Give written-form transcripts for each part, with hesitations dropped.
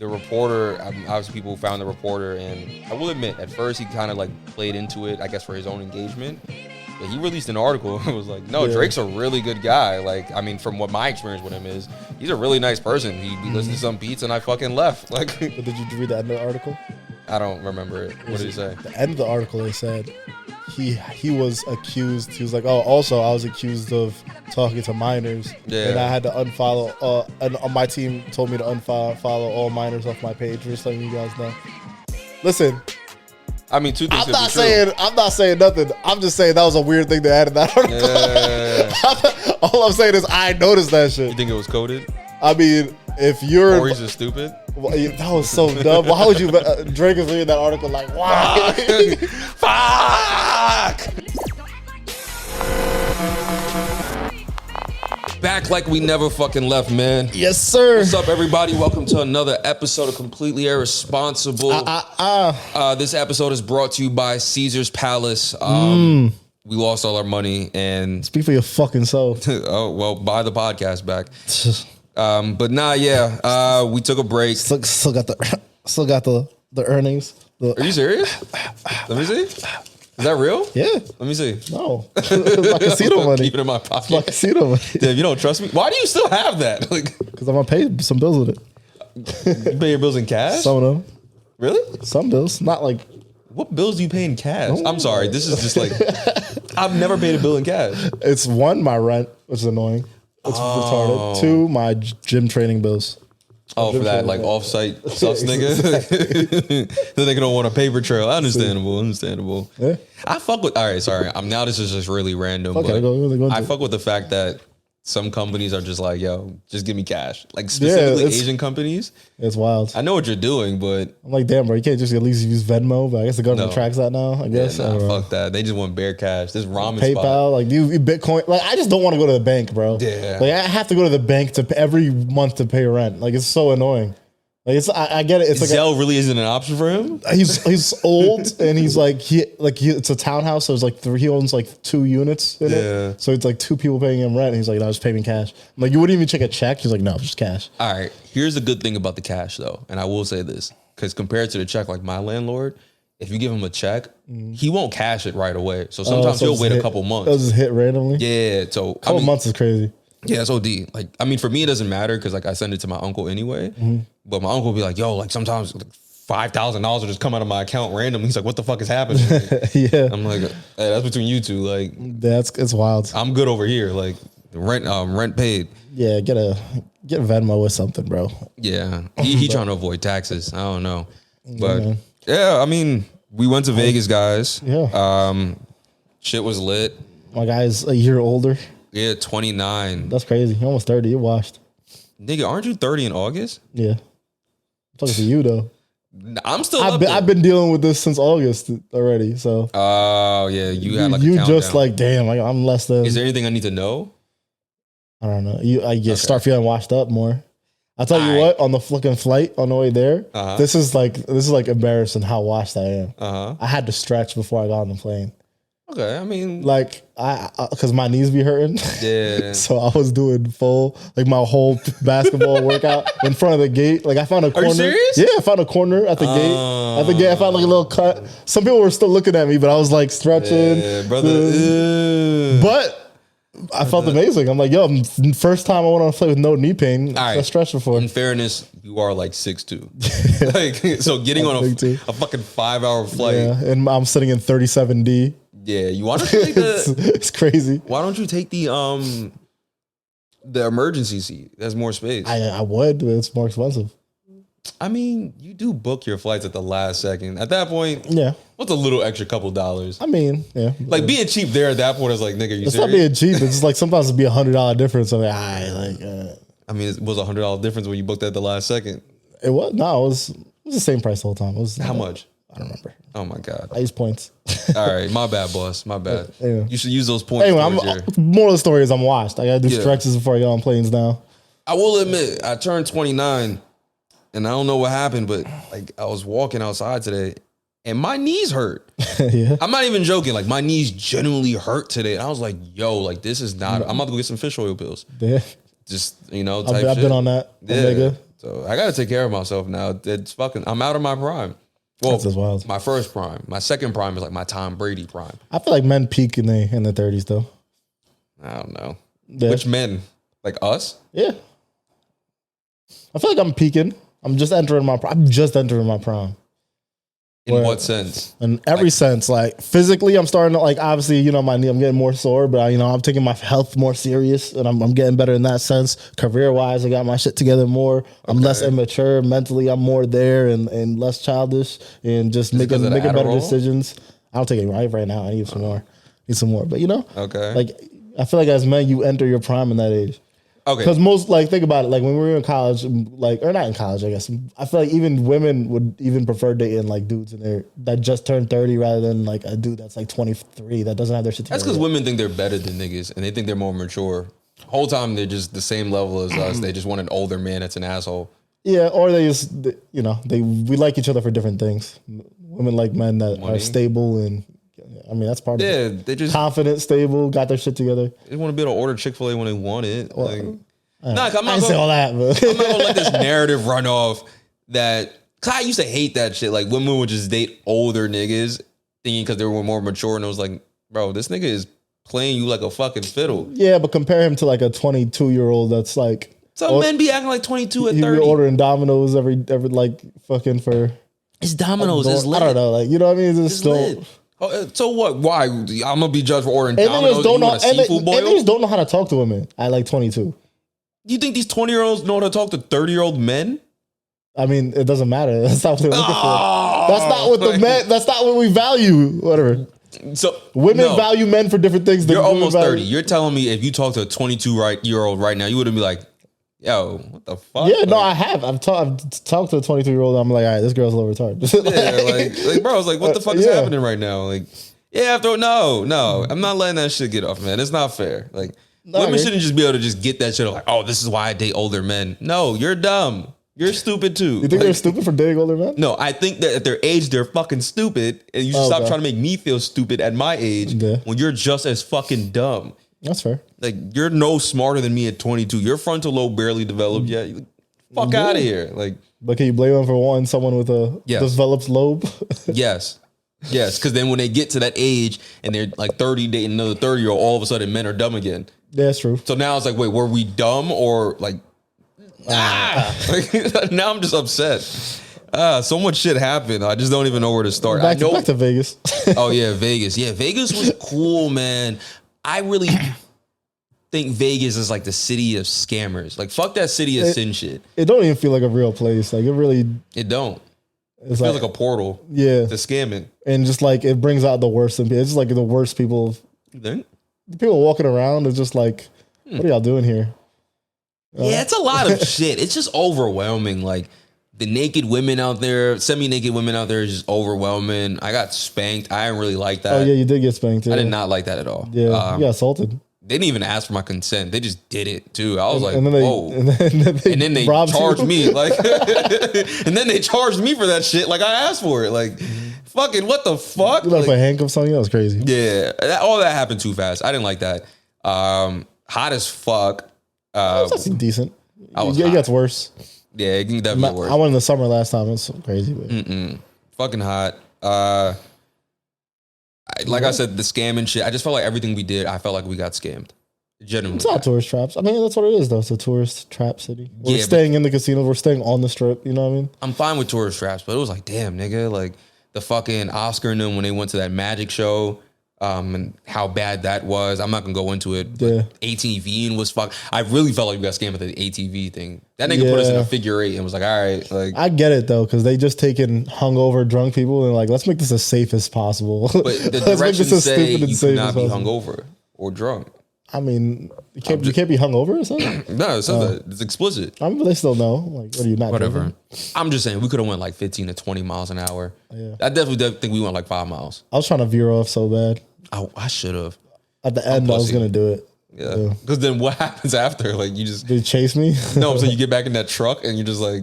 the reporter, obviously people found the reporter, and I will admit, at first he kind of like played into it, I guess for his own engagement. But he released an article and was like, no, Drake's a really good guy. Like, I mean, from what my experience with him is, he's a really nice person. He listened to some beats and I fucking left. Like, but did you read the end of the article? I don't remember it. What did he say? The end of the article, they said he was accused. He was like, oh, also I was accused of talking to minors, and I had to unfollow. And my team told me to unfollow all minors off my page. Just letting you guys know. Listen, I mean, two things. I'm not saying nothing. I'm just saying that was a weird thing to add in that article. Yeah. All I'm saying is I noticed that shit. You think it was coded? I mean, if you're... Or he's just stupid? Well, that was so dumb. Why would you... Drake is reading that article like, why? Fuck! Back like we never fucking left, man. Yes, sir. What's up, everybody? Welcome to another episode of Completely Irresponsible. This episode is brought to you by Caesar's Palace. We lost all our money and... Speak for your fucking self. Oh, well, buy the podcast back. But nah, yeah. We took a break. Still got the earnings. Are you serious? Let me see. Is that real? Yeah. Let me see. No. It's my casino money. Keep it in my pocket. It's my casino money. Damn, you don't trust me? Why do you still have that? Like, because I'm going to pay some bills with it. You pay your bills in cash? Some of them. Really? Some bills. Not like... What bills do you pay in cash? I'm sorry. This is just like... I've never paid a bill in cash. It's one, my rent, which is annoying. It's retarded. Two, my gym training bills. Oh, for that like off-site sus nigga. The nigga don't want a paper trail. Understandable. Yeah. I fuck with. All right, sorry. Now this is just really random. Okay, but I fuck with the fact that some companies are just like, yo, just give me cash. Like specifically Asian companies. It's wild. I know what you're doing, but I'm like, damn, bro, you can't just at least use Venmo. But I guess the government tracks that now. I guess. Yeah, fuck that. They just want bare cash. This ramen PayPal, spot. like you Bitcoin. Like I just don't want to go to the bank, bro. Yeah. Like I have to go to the bank every month to pay rent. Like it's so annoying. Like I get it. It's like Zelle really isn't an option for him. He's old and he's it's a townhouse. So it's like he owns like 2 units in it. So it's like 2 people paying him rent. And he's like, no, just pay me cash. I'm like, you wouldn't even check a check. He's like, no, just cash. All right. Here's the good thing about the cash though, and I will say this because compared to the check, like my landlord, if you give him a check, he won't cash it right away. So sometimes he'll wait a couple months. It'll just hit randomly. Yeah. So a couple months is crazy. Yeah, it's OD. Like, I mean, for me, it doesn't matter because, like, I send it to my uncle anyway. But my uncle will be like, yo, like, sometimes like, $5,000 will just come out of my account randomly. He's like, what the fuck is happening? Yeah. I'm like, hey, that's between you two. Like, it's wild. I'm good over here. Like, rent paid. Yeah, get Venmo or something, bro. Yeah. He trying to avoid taxes. I don't know. But, yeah, I mean, we went to Vegas, guys. Yeah. Shit was lit. My guy's a year older. Yeah, 29. That's crazy. You're almost 30. You're washed. Nigga, aren't you 30 in August? Yeah. I'm talking to you, though. I'm still I've been dealing with this since August already, so. Oh, yeah. You had like a countdown. Just like, damn, I'm less than. Is there anything I need to know? I don't know. I start feeling washed up more. I'll tell you what, on the fucking flight on the way there, this is like embarrassing how washed I am. I had to stretch before I got on the plane. Okay, I mean, like because my knees be hurting. Yeah. So I was doing full like my whole basketball workout in front of the gate. Like I found a corner. Are you serious? Yeah, I found a corner at the gate. At the gate, I found like a little cut. Some people were still looking at me, but I was like stretching. Yeah, brother. But I felt amazing. I'm like, yo, first time I went on a flight with no knee pain. All right. I stretched before. In fairness, you are like 6'2". Like so, getting on a fucking 5-hour flight. Yeah, and I'm sitting in 37D. Yeah, you want to take it's crazy. Why don't you take the emergency seat? There's more space. I would, but it's more expensive. I mean, you do book your flights at the last second. At that point, yeah. What's a little extra couple dollars? I mean, yeah. Like being cheap there at that point is like, nigga, you it's serious? not being cheap. It's just like sometimes it'd be $100 difference. I'm like, I mean, it was $100 difference when you booked at the last second. It was? No, it was the same price the whole time. It was how much? I don't remember. Oh my God. I use points. All right. My bad, boss. My bad. Anyway. You should use those points. Anyway, more of the story is I'm washed. I got to do stretches before I get on planes now. I will admit, I turned 29 and I don't know what happened, but like I was walking outside today and my knees hurt. Yeah. I'm not even joking. Like my knees genuinely hurt today. And I was like, yo, like this is not, I'm about to go get some fish oil pills. Yeah. Just, type I've shit. been on that. Yeah. Omega. So I gotta take care of myself now. It's fucking. I'm out of my prime. Well, that's wild. My first prime. My second prime is like my Tom Brady prime. I feel like men peak in the 30s though. I don't know. Yeah. Which men? Like us? Yeah. I feel like I'm peaking. I'm just entering my prime. In what sense? In every sense. Like physically, I'm starting to like, obviously, you know, my knee, I'm getting more sore, but I'm taking my health more serious and I'm getting better in that sense. Career wise, I got my shit together more. I'm less immature. Mentally, I'm more there and less childish and just making better decisions. I don't take it right now. I need some more. But like I feel like as men, you enter your prime in that age. Okay. Because most, like, think about it, like when we were in college, like, or not in college, I guess. I feel like even women would even prefer dating like dudes in there that just turned 30 rather than like a dude that's like 23 that doesn't have their shit together. That's because women think they're better than niggas and they think they're more mature. The whole time they're just the same level as us. They just want an older man that's an asshole. Yeah, or they just, we like each other for different things. Women like men that are stable and. I mean, that's part of it. Yeah, they just confident, stable, got their shit together. They want to be able to order Chick-fil-A when they want it. Well, I'm not gonna say all that, but I'm not gonna let this narrative run off that. Cause I used to hate that shit. Like women would just date older niggas, thinking because they were more mature, and it was like, bro, this nigga is playing you like a fucking fiddle. Yeah, but compare him to like a 22-year-old that's like. Some men be acting like 22 at 30. You be ordering Domino's every like fucking for. It's Domino's. It's lit. I don't know, like you know what I mean. It's still. Lit. So what? Why? I'm gonna be judged for ordering Domino's. Niggas don't know how to talk to women at like 22. You think these 20-year-olds know how to talk to 30-year-old men? I mean, it doesn't matter. That's not what they're looking for. That's not what the men. That's not what we value. Whatever. So women value men for different things. You're almost 30. You're telling me if you talk to a 22-year-old right now, you wouldn't be like, yo, what the fuck? Yeah, no, I have. I've talked to a 22-year-old. I'm like, all right, this girl's a little retarded. like, bro, I was like, what the fuck is happening right now? Like, yeah, no, I'm not letting that shit get off, man. It's not fair. Like, women shouldn't just be able to just get that shit like, oh, this is why I date older men. No, you're dumb. You're stupid too. You think they're stupid for dating older men? No, I think that at their age, they're fucking stupid. And you should stop trying to make me feel stupid at my age when you're just as fucking dumb. That's fair. Like, you're no smarter than me at 22. Your frontal lobe barely developed yet. Fuck out of here. Like, but can you blame them for wanting someone with a developed lobe? Yes, because then when they get to that age and they're like 30 dating another 30-year-old, all of a sudden men are dumb again. Yeah, that's true. So now it's like, wait, were we dumb or like, Like, now I'm just upset. So much shit happened. I just don't even know where to start. Back to Vegas. Oh yeah, Vegas. Yeah, Vegas was cool, man. I really think Vegas is like the city of scammers. Like, fuck that city of sin shit. It don't even feel like a real place. Like, it don't. It feels like a portal. Yeah. To scamming. And just like, it brings out the worst in people. It's just like the worst people. You think? The people walking around is just like, what are y'all doing here? Yeah, it's a lot of shit. It's just overwhelming. Like, the naked women out there, semi-naked women out there is just overwhelming. I got spanked. I didn't really like that. Oh, yeah, you did get spanked. Yeah. I did not like that at all. Yeah, you got assaulted. They didn't even ask for my consent. They just did it, too. I was like, and then whoa. And then they charged me. Like, and then they charged me for that shit. Like, I asked for it. Like, fucking what the fuck? You left like, handcuffs on you? That was crazy. Yeah. All that happened too fast. I didn't like that. Hot as fuck. That's decent. It gets worse. Yeah, it can definitely get worse. I went in the summer last time. It's crazy. But. Fucking hot. Like I said, the scamming shit. I just felt like everything we did, I felt like we got scammed. Genuinely. It's not tourist traps. I mean, that's what it is, though. It's a tourist trap city. We're staying in the casinos. We're staying on the strip. You know what I mean? I'm fine with tourist traps, but it was like, damn, nigga. Like, the fucking Oscar and them when they went to that magic show. And how bad that was. I'm not gonna go into it. Yeah. ATVing was fuck. I really felt like we got scammed with the ATV thing. That nigga put us in a figure eight and was like, all right. Like, I get it though, because they just taken hungover drunk people and like, let's make this as safe as possible. But the directions say you cannot be hungover or drunk. I mean, you can't be hungover or something? No, it's explicit. I mean, they still know. Like, what are you not? Whatever. Drinking? I'm just saying we could have went like 15 to 20 miles an hour. Yeah. I definitely think we went like 5 miles. I was trying to veer off so bad. I should have. At the end, I was gonna do it. Yeah. Because then what happens after? Like, you just did you chase me? No, so you get back in that truck and you're just like,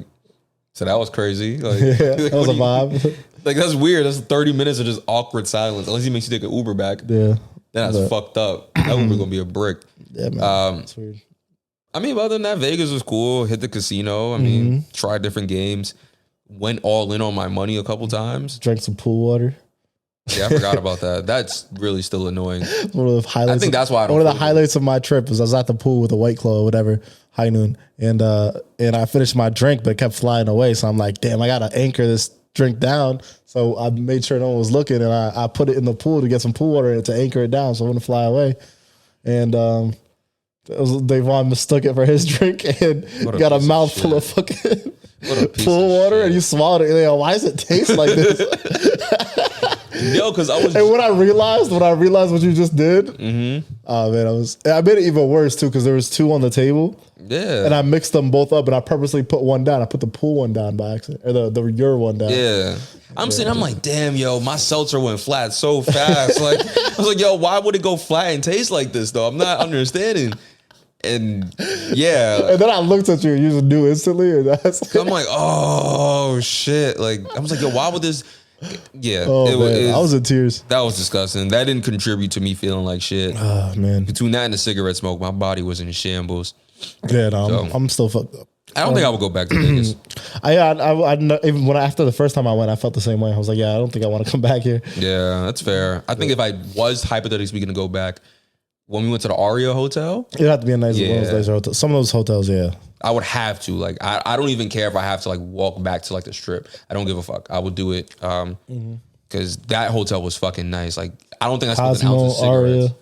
so that was crazy. Like, that was a vibe. Like, that's weird. That's 30 minutes of just awkward silence. Unless he makes you take an Uber back. Yeah. Then that's fucked up. That Uber gonna be a brick. Yeah, man. That's weird. I mean, other than that, Vegas was cool. Hit the casino. I mean, tried different games. Went all in on my money a couple times. Drank some pool water. Yeah, I forgot about that. That's really still annoying. One of the highlights. I think that's why I don't. One of the highlights of my trip was I was at the pool with a White Claw or whatever, high noon, and I finished my drink, but it kept flying away. So I'm like, damn, I gotta anchor this drink down. So I made sure no one was looking, and I put it in the pool to get some pool water to anchor it down so it wouldn't fly away. And Davon mistook it for his drink and got a mouthful of fucking pool water, and you swallowed it. And like, why does it taste like this? Yo, because I was. And when I realized what you just did, oh man, I made it even worse too because there was 2 on the table. Yeah, and I mixed them both up, and I purposely put one down. I put the pool one down by accident, or the your one down. Yeah, I'm like, damn, yo, my seltzer went flat so fast. Like, I was like, yo, why would it go flat and taste like this though? I'm not understanding. And yeah, and then I looked at you, and you just knew instantly. Or that's I'm like, oh shit! Like, I was like, yo, why would this? Yeah, I was in tears. That was disgusting. That didn't contribute to me feeling like shit. Oh man, between that and the cigarette smoke, my body was in shambles. Yeah, no, I'm still fucked up. I don't think I would go back to Vegas. Even after the first time I went, I felt the same way. I was like, yeah, I don't think I want to come back here. Yeah, that's fair. I think if I was hypothetically speaking to go back, when we went to the Aria Hotel, it'd have to be a nice one of those nicer hotels. Some of those hotels, yeah. I would have to. Like, I don't even care if I have to like walk back to like the strip. I don't give a fuck. I would do it. Because that hotel was fucking nice. Like, I don't think I spent an ounce of cigarettes.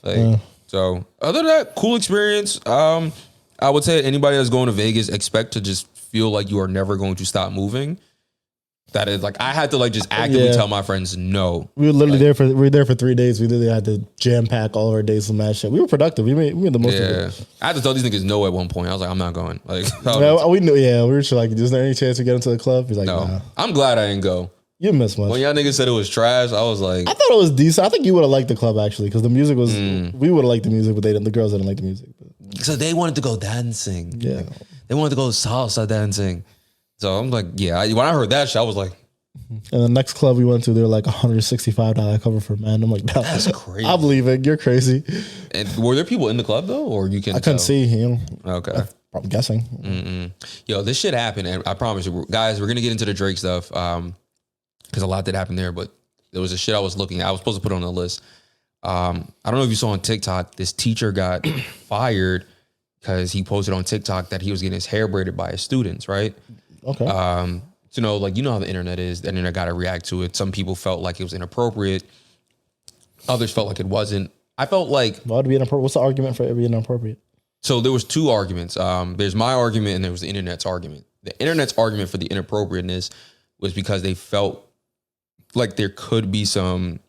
Like, so other than that, cool experience. I would say anybody that's going to Vegas, expect to just feel like you are never going to stop moving. That is like, I had to like just actively tell my friends no. We were literally we were there for 3 days. We literally had to jam pack all of our days from that shit. We were productive. We made the most of it. I had to tell these niggas no at one point. I was like, I'm not going. Like, we knew. Yeah, we were just like, is there any chance we get into the club? He's like, no. Nah. I'm glad I didn't go. You missed much. When y'all niggas said it was trash, I was like, I thought it was decent. I think you would have liked the club actually, because the music was. We would have liked the music, but the girls didn't like the music. So they wanted to go dancing. Yeah, like, they wanted to go salsa dancing. So I'm like, yeah. When I heard that shit, I was like. And the next club we went to, they were like $165 cover for men. I'm like, that's crazy. I believe it. You're crazy. And were there people in the club though, or you can? I couldn't see him. Okay, I'm guessing. Yo, this shit happened, and I promise you, guys, we're gonna get into the Drake stuff because a lot did happen there. But there was a shit I was looking at. I was supposed to put on the list. I don't know if you saw on TikTok, this teacher got fired because he posted on TikTok that he was getting his hair braided by his students, right? Okay. So, like, you know how the internet is. The internet got to react to it. Some people felt like it was inappropriate. Others felt like it wasn't. I felt like... Why would it be inappropriate? What's the argument for it being inappropriate? So there was 2 arguments. There's my argument and there was the internet's argument. The internet's argument for the inappropriateness was because they felt like there could be some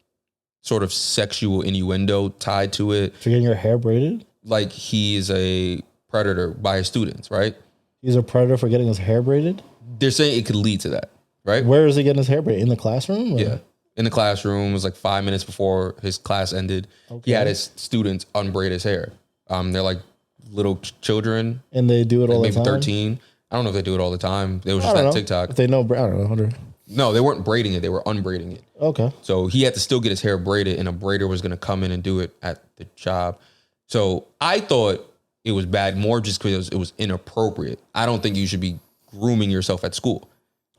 sort of sexual innuendo tied to it. For getting your hair braided? Like he is a predator by his students, right? He's a predator for getting his hair braided? They're saying it could lead to that, right? Where is he getting his hair braided? In the classroom? Or? Yeah. In the classroom. It was like 5 minutes before his class ended. Okay. He had his students unbraid his hair. They're like little children. And they do it all the time? Maybe 13. I don't know if they do it all the time. It was just that TikTok. If they know, I don't know. No, they weren't braiding it. They were unbraiding it. Okay. So he had to still get his hair braided, and a braider was going to come in and do it at the job. So I thought it was bad more just because it was inappropriate. I don't think you should be grooming yourself at school.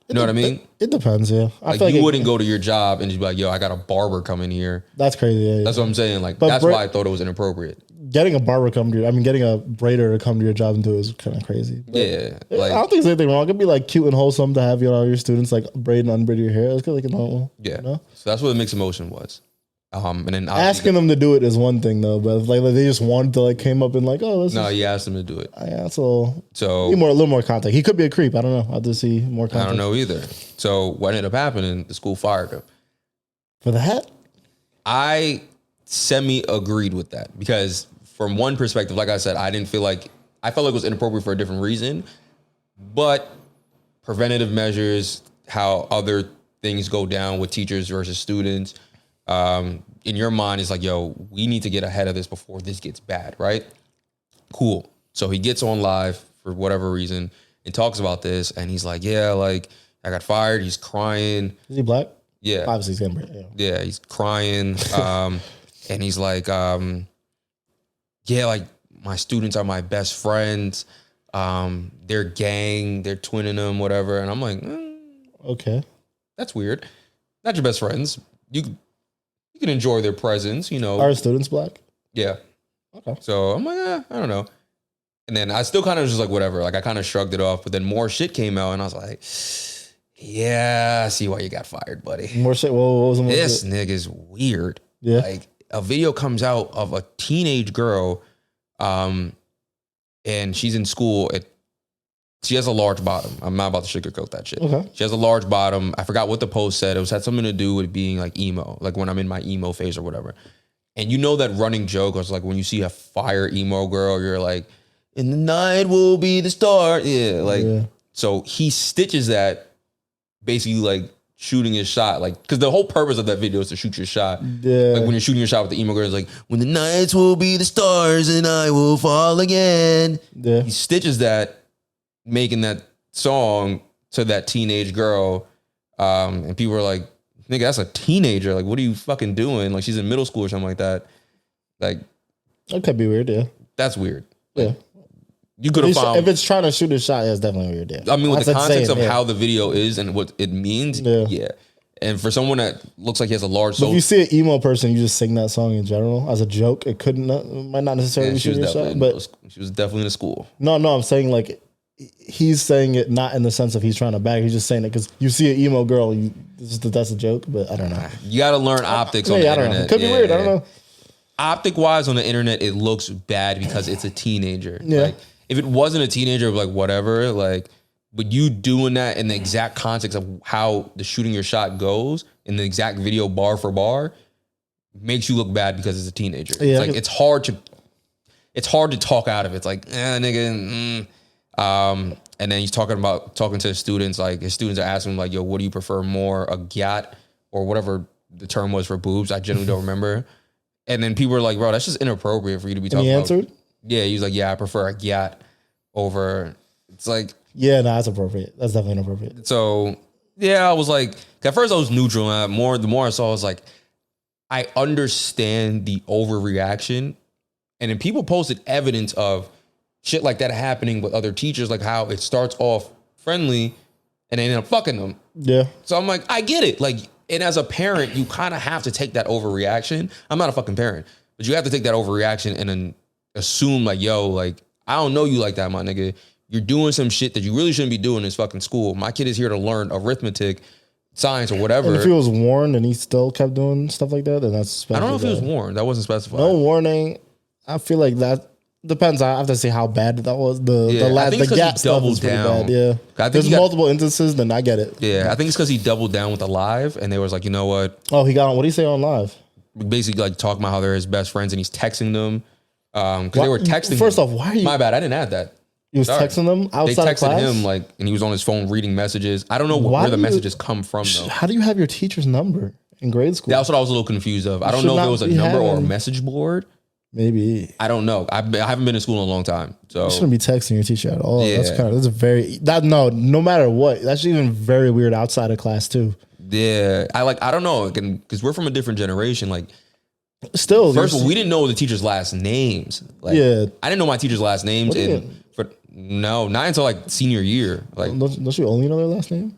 You know what I mean? It depends, yeah. I feel like you wouldn't go to your job and just be like, yo, I got a barber coming here. That's crazy, yeah. That's what I'm saying. Like, that's why I thought it was inappropriate. Getting a barber getting a braider to come to your job and do it is kind of crazy. But yeah. Like, I don't think there's anything wrong. It could be like cute and wholesome to have your students like braid and unbraid your hair. It's like normal. Yeah. You know? So that's what the mixed emotion was. And then asking them to do it is one thing though, but if like they just wanted to came up and like, oh, you asked them to do it. Yeah, so a little more context. He could be a creep. I don't know. I'll have to see more context. I don't know either. So what ended up happening? The school fired him for that. I semi-agreed with that because from one perspective, like I said, I felt like it was inappropriate for a different reason, but preventative measures, how other things go down with teachers versus students. In your mind, it's like, yo, we need to get ahead of this before this gets bad, right? Cool. So he gets on live for whatever reason and talks about this, and he's like, yeah, like, I got fired. He's crying. Is he black? Yeah. Obviously, he's getting yeah, he's crying. And he's like, yeah, like, my students are my best friends. They're gang, they're twinning them, whatever. And I'm like, okay, that's weird. Not your best friends. You can enjoy their presence, you know. Are students black? Yeah. Okay. So I'm like, I don't know. And then I still kind of just like, whatever. Like I kind of shrugged it off. But then more shit came out and I was like, yeah, I see why you got fired, buddy. More shit? What was the more This shit? nigga's weird. Yeah. Like a video comes out of a teenage girl and she's in school. She has a large bottom. I'm not about to sugarcoat that shit. Okay. She has a large bottom. I forgot what the post said. It had something to do with being like emo, like when I'm in my emo phase or whatever. And you know that running joke was like when you see a fire emo girl, you're like, "In the night will be the star." Yeah, like so he stitches that basically like shooting his shot, like because the whole purpose of that video is to shoot your shot. Yeah. Like when you're shooting your shot with the emo girl, it's like, "When the nights will be the stars and I will fall again." Yeah. He stitches that, making that song to that teenage girl, and people are like, "Nigga, that's a teenager. Like, what are you fucking doing? Like, she's in middle school or something like that." Like, that could be weird. Yeah. that's weird. Yeah. You could have found if it's trying to shoot a shot, yeah, it's definitely weird. Yeah. I mean, with That's the context insane, of how the video is and what it means, yeah. And for someone that looks like he has a large But soul, if you see an emo person, you just sing that song in general as a joke. It might not necessarily be shooting a shot, but she was definitely in a school. No, I'm saying like he's saying it not in the sense of he's trying to bag. He's just saying it because you see an emo girl, that's a joke. But I don't know. You got to learn optics on the I don't internet. know. It could be weird. I don't know. Optic wise on the internet, it looks bad because it's a teenager. Yeah. Like, if it wasn't a teenager, like whatever, like, but you doing that in the exact context of how the shooting your shot goes in the exact video bar for bar makes you look bad because it's a teenager. Yeah, it's like it's hard to talk out of it. It's like, nigga. And then he's talking to his students, like his students are asking him like, "Yo, what do you prefer more, a gyat or whatever the term was for boobs?" I genuinely don't remember. And then people were like, "Bro, that's just inappropriate for you to be talking about." He answered? Yeah, he was like, "Yeah, I prefer a gyat over." It's like, yeah, no, that's appropriate. That's definitely inappropriate. So yeah, I was like, at first I was neutral. The more I saw, I was like, I understand the overreaction. And then people posted evidence of shit like that happening with other teachers, like how it starts off friendly and they end up fucking them. Yeah. So I'm like, I get it. Like, and as a parent, you kind of have to take that overreaction. I'm not a fucking parent, but you have to take that overreaction and then assume like, yo, like, I don't know you like that, my nigga. You're doing some shit that you really shouldn't be doing in this fucking school. My kid is here to learn arithmetic, science, or whatever. And if he was warned and he still kept doing stuff like that, then that's I don't know if he was warned. That wasn't specified. No warning. I feel like that depends. I have to see how bad that was. The gap stuff was pretty bad. Yeah. There's multiple instances, then I get it. Yeah, I think it's because he doubled down with the live and they was like, you know what? Oh, he got on. What do you say on live? Basically like talking about how they're his best friends and he's texting them. Because they were texting First him. off, why are you? My bad, I didn't add that. He was texting them outside They of class? texted him like, and he was on his phone reading messages. I don't know where the messages come from though. How do you have your teacher's number in grade school? That's what I was a little confused of. I don't know if it was a number or a message board. Maybe. I don't know. I haven't been in school in a long time. So you shouldn't be texting your teacher at all. Yeah. No matter what. That's even very weird outside of class too. Yeah. I don't know. Because we're from a different generation. Like, still, first of all, we didn't know the teachers' last names. Like, yeah. I didn't know my teacher's last names. Not until like senior year. Like, don't you only know their last name?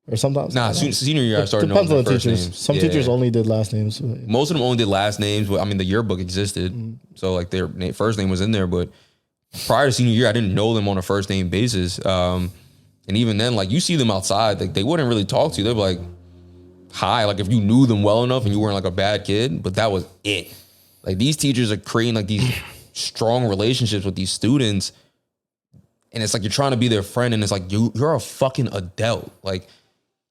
Or sometimes? Nah, senior year I started knowing their first teachers. names. Some teachers only did last names. Most of them only did last names. But I mean, the yearbook existed. So like their first name was in there. But prior to senior year, I didn't know them on a first name basis. And even then, like you see them outside, like they wouldn't really talk to you. They'd be like, hi. Like if you knew them well enough and you weren't like a bad kid, but that was it. Like these teachers are creating like these strong relationships with these students. And it's like you're trying to be their friend, and it's like you're a fucking adult. Like,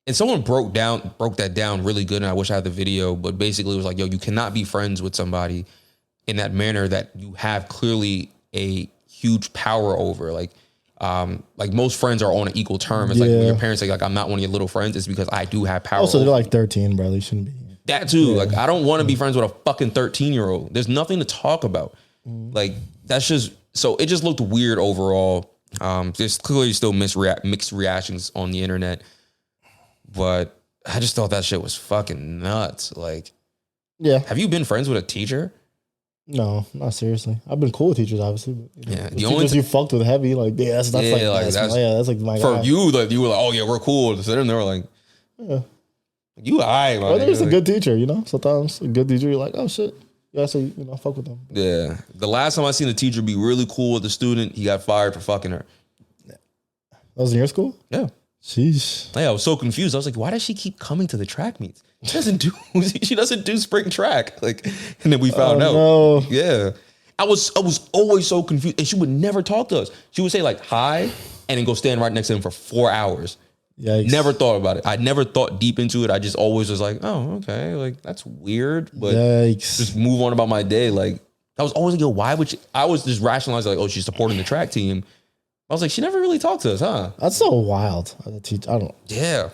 and someone broke that down really good, and I wish I had the video, but basically it was like, yo, you cannot be friends with somebody in that manner that you have clearly a huge power over. Like most friends are on an equal term. It's like when your parents say, like, I'm not one of your little friends, it's because I do have power. Also, they're like 13, bro. They shouldn't be. That too. Yeah. Like, I don't want to be friends with a fucking 13-year-old. There's nothing to talk about. Like, that's just, so it just looked weird overall. There's clearly still mixed reactions on the internet, but I just thought that shit was fucking nuts. Like, yeah. Have you been friends with a teacher? No, not seriously. I've been cool with teachers, obviously. But, Yeah, the only teachers you fucked with heavy, like that's like my for guy. you. Like you were like, oh yeah, we're cool. So then they were like, yeah, you alright, man. Or there's a good teacher, Sometimes a good teacher, you're like, oh shit. Yeah, so fuck with them. Yeah. The last time I seen a teacher be really cool with a student, he got fired for fucking her. That was in your school? Yeah. Jeez. Yeah, I was so confused. I was like, why does she keep coming to the track meets? She doesn't do spring track. Like, and then we found out. No. Yeah. I was always so confused. And she would never talk to us. She would say like hi and then go stand right next to him for 4 hours. Yikes. Never thought about it. I never thought deep into it. I just always was like, oh, okay. Like, that's weird. But Yikes. just move on about my day. Like, I was always like, yo, why would she? I was just rationalizing like, oh, she's supporting the track team. I was like, she never really talked to us, huh? That's so wild as a teacher. I don't. Yeah.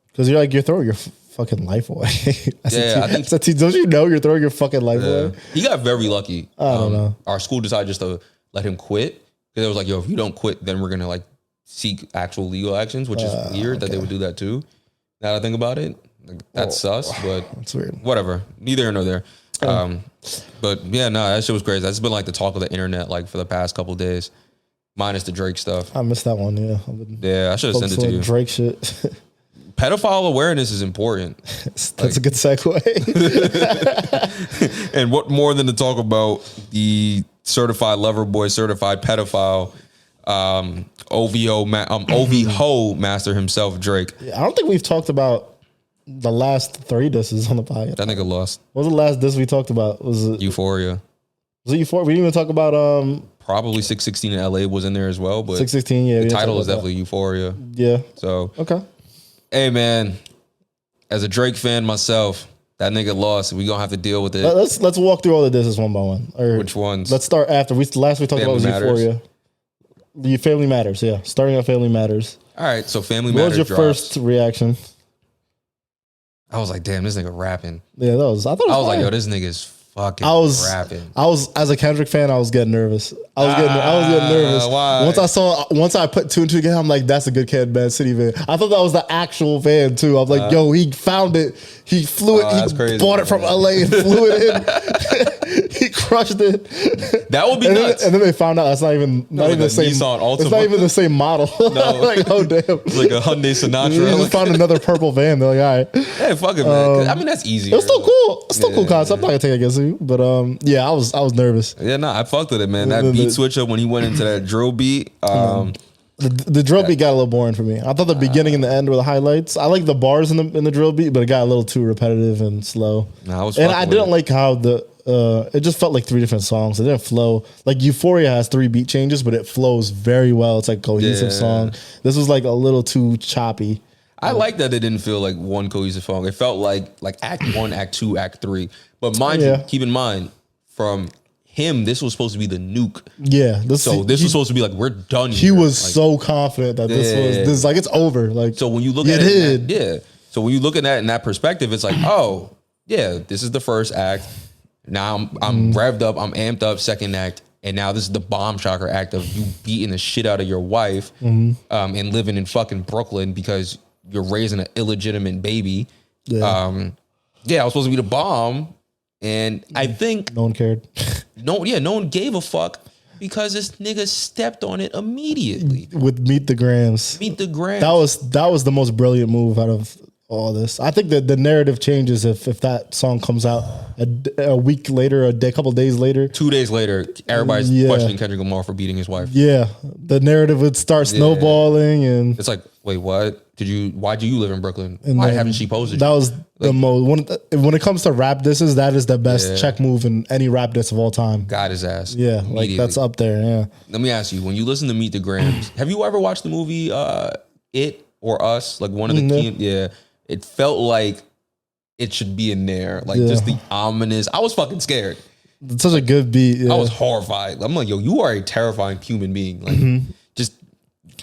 Because you're throwing your fucking life away. I think. Don't you know you're throwing your fucking life away? He got very lucky. I don't know. Our school decided just to let him quit because it was like, yo, if you don't quit, then we're gonna like seek actual legal actions, which is weird that they would do that too. Now that I think about it, like, that's sus, but that's weird. Whatever, neither here nor there. But yeah, no, that shit was crazy. That's been like the talk of the internet like for the past couple of days, minus the Drake stuff. I missed that one. Yeah, I should have sent it to you. Drake shit. Pedophile awareness is important. That's a good segue. And what more than to talk about the certified lover boy, certified pedophile, OVO master himself, Drake. I don't think we've talked about the last 3 disses on the podcast. That nigga lost. What was the last diss we talked about? Was it Euphoria? Was it Euphoria? We didn't even talk about probably 616 in LA was in there as well, but 616. Yeah, the title is definitely Euphoria. Yeah. So okay. Hey man, as a Drake fan myself, that nigga lost. We gonna have to deal with it. Let's walk through all the disses one by one. Which ones? Let's start after last we talked about was Euphoria. The Family Matters, yeah. Starting at Family Matters. All right, so Family Matters. What was your first reaction? I was like, damn, this nigga rapping. Yeah, I was like, yo, this nigga's fucking rapping. I was, as a Kendrick fan, I was getting nervous. I was getting nervous. Why? Once I put 2 and 2 together, I'm like, that's a good Kid, Bad City van. I thought that was the actual van too. I'm like, yo, he found it. He flew it. He bought it from LA and flew it in. He crushed it. That would be nuts. And then they found out that's not even the same. Nissan Altima. It's not even the same model. No. Like, oh damn. It's like a Hyundai Sonata. They just found another purple van. They're like, all right. Hey, fuck it, man. I mean, that's easy. It was still cool. It's still cool concept. I'm not gonna take it against you, but yeah, I was nervous. Yeah, I fucked with it, man. That beat switch up when he went into that drill beat. The drill beat got a little boring for me. I thought the beginning and the end were the highlights. I like the bars in the drill beat, but it got a little too repetitive and slow. I didn't like how it just felt like 3 different songs. It didn't flow. Like Euphoria has 3 beat changes, but it flows very well. It's like a cohesive song. This was like a little too choppy. I like that it didn't feel like one cohesive song. It felt like Act 1, Act 2, Act 3. But mind you, keep in mind, from him, this was supposed to be the nuke. Yeah. This was supposed to be like, we're done here. He was so confident that this like, it's over. Like, so when you look at it, so when you look at that in that perspective, it's like, oh, yeah, this is the first act. Now I'm revved up, I'm amped up, second act. And now this is the bomb shocker act of you beating the shit out of your wife and living in fucking Brooklyn because you're raising an illegitimate baby. Yeah, I was supposed to be the bomb. And I think no one cared. No one gave a fuck because this nigga stepped on it immediately. With Meet the Grams. That was the most brilliant move out of all this. I think that the narrative changes if that song comes out a week later, a couple days later. 2 days later, everybody's questioning Kendrick Lamar for beating his wife. Yeah. The narrative would start snowballing and it's like, wait, what? Why do you live in Brooklyn? Why haven't she posted? That was the most, when it comes to rap disses, that is the best check move in any rap diss of all time. Got his ass. Yeah, like that's up there, yeah. Let me ask you, when you listen to Meet the Grams, have you ever watched the movie It or Us? Like one of the key, it felt like it should be in there. Like just the ominous, I was fucking scared. It's such a good beat. Yeah. I was horrified. I'm like, yo, you are a terrifying human being. Like just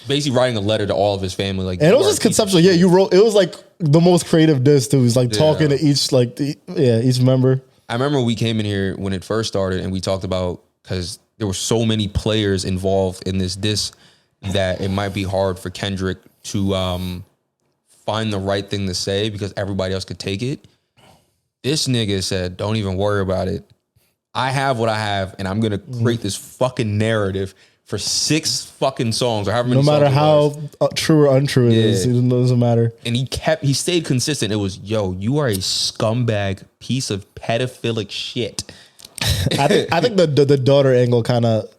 basically writing a letter to all of his family. Like, and it was just conceptual. Yeah, you wrote. It was like the most creative diss too. He's like talking to each each member. I remember we came in here when it first started, and we talked about because there were so many players involved in this diss that it might be hard for Kendrick to find the right thing to say because everybody else could take it. This nigga said, "Don't even worry about it. I have what I have, and I'm gonna create this fucking narrative for 6 fucking songs or however many. No matter songs how true or untrue it is, it doesn't matter. And he stayed consistent. It was, yo, you are a scumbag piece of pedophilic shit. I think the daughter angle kind of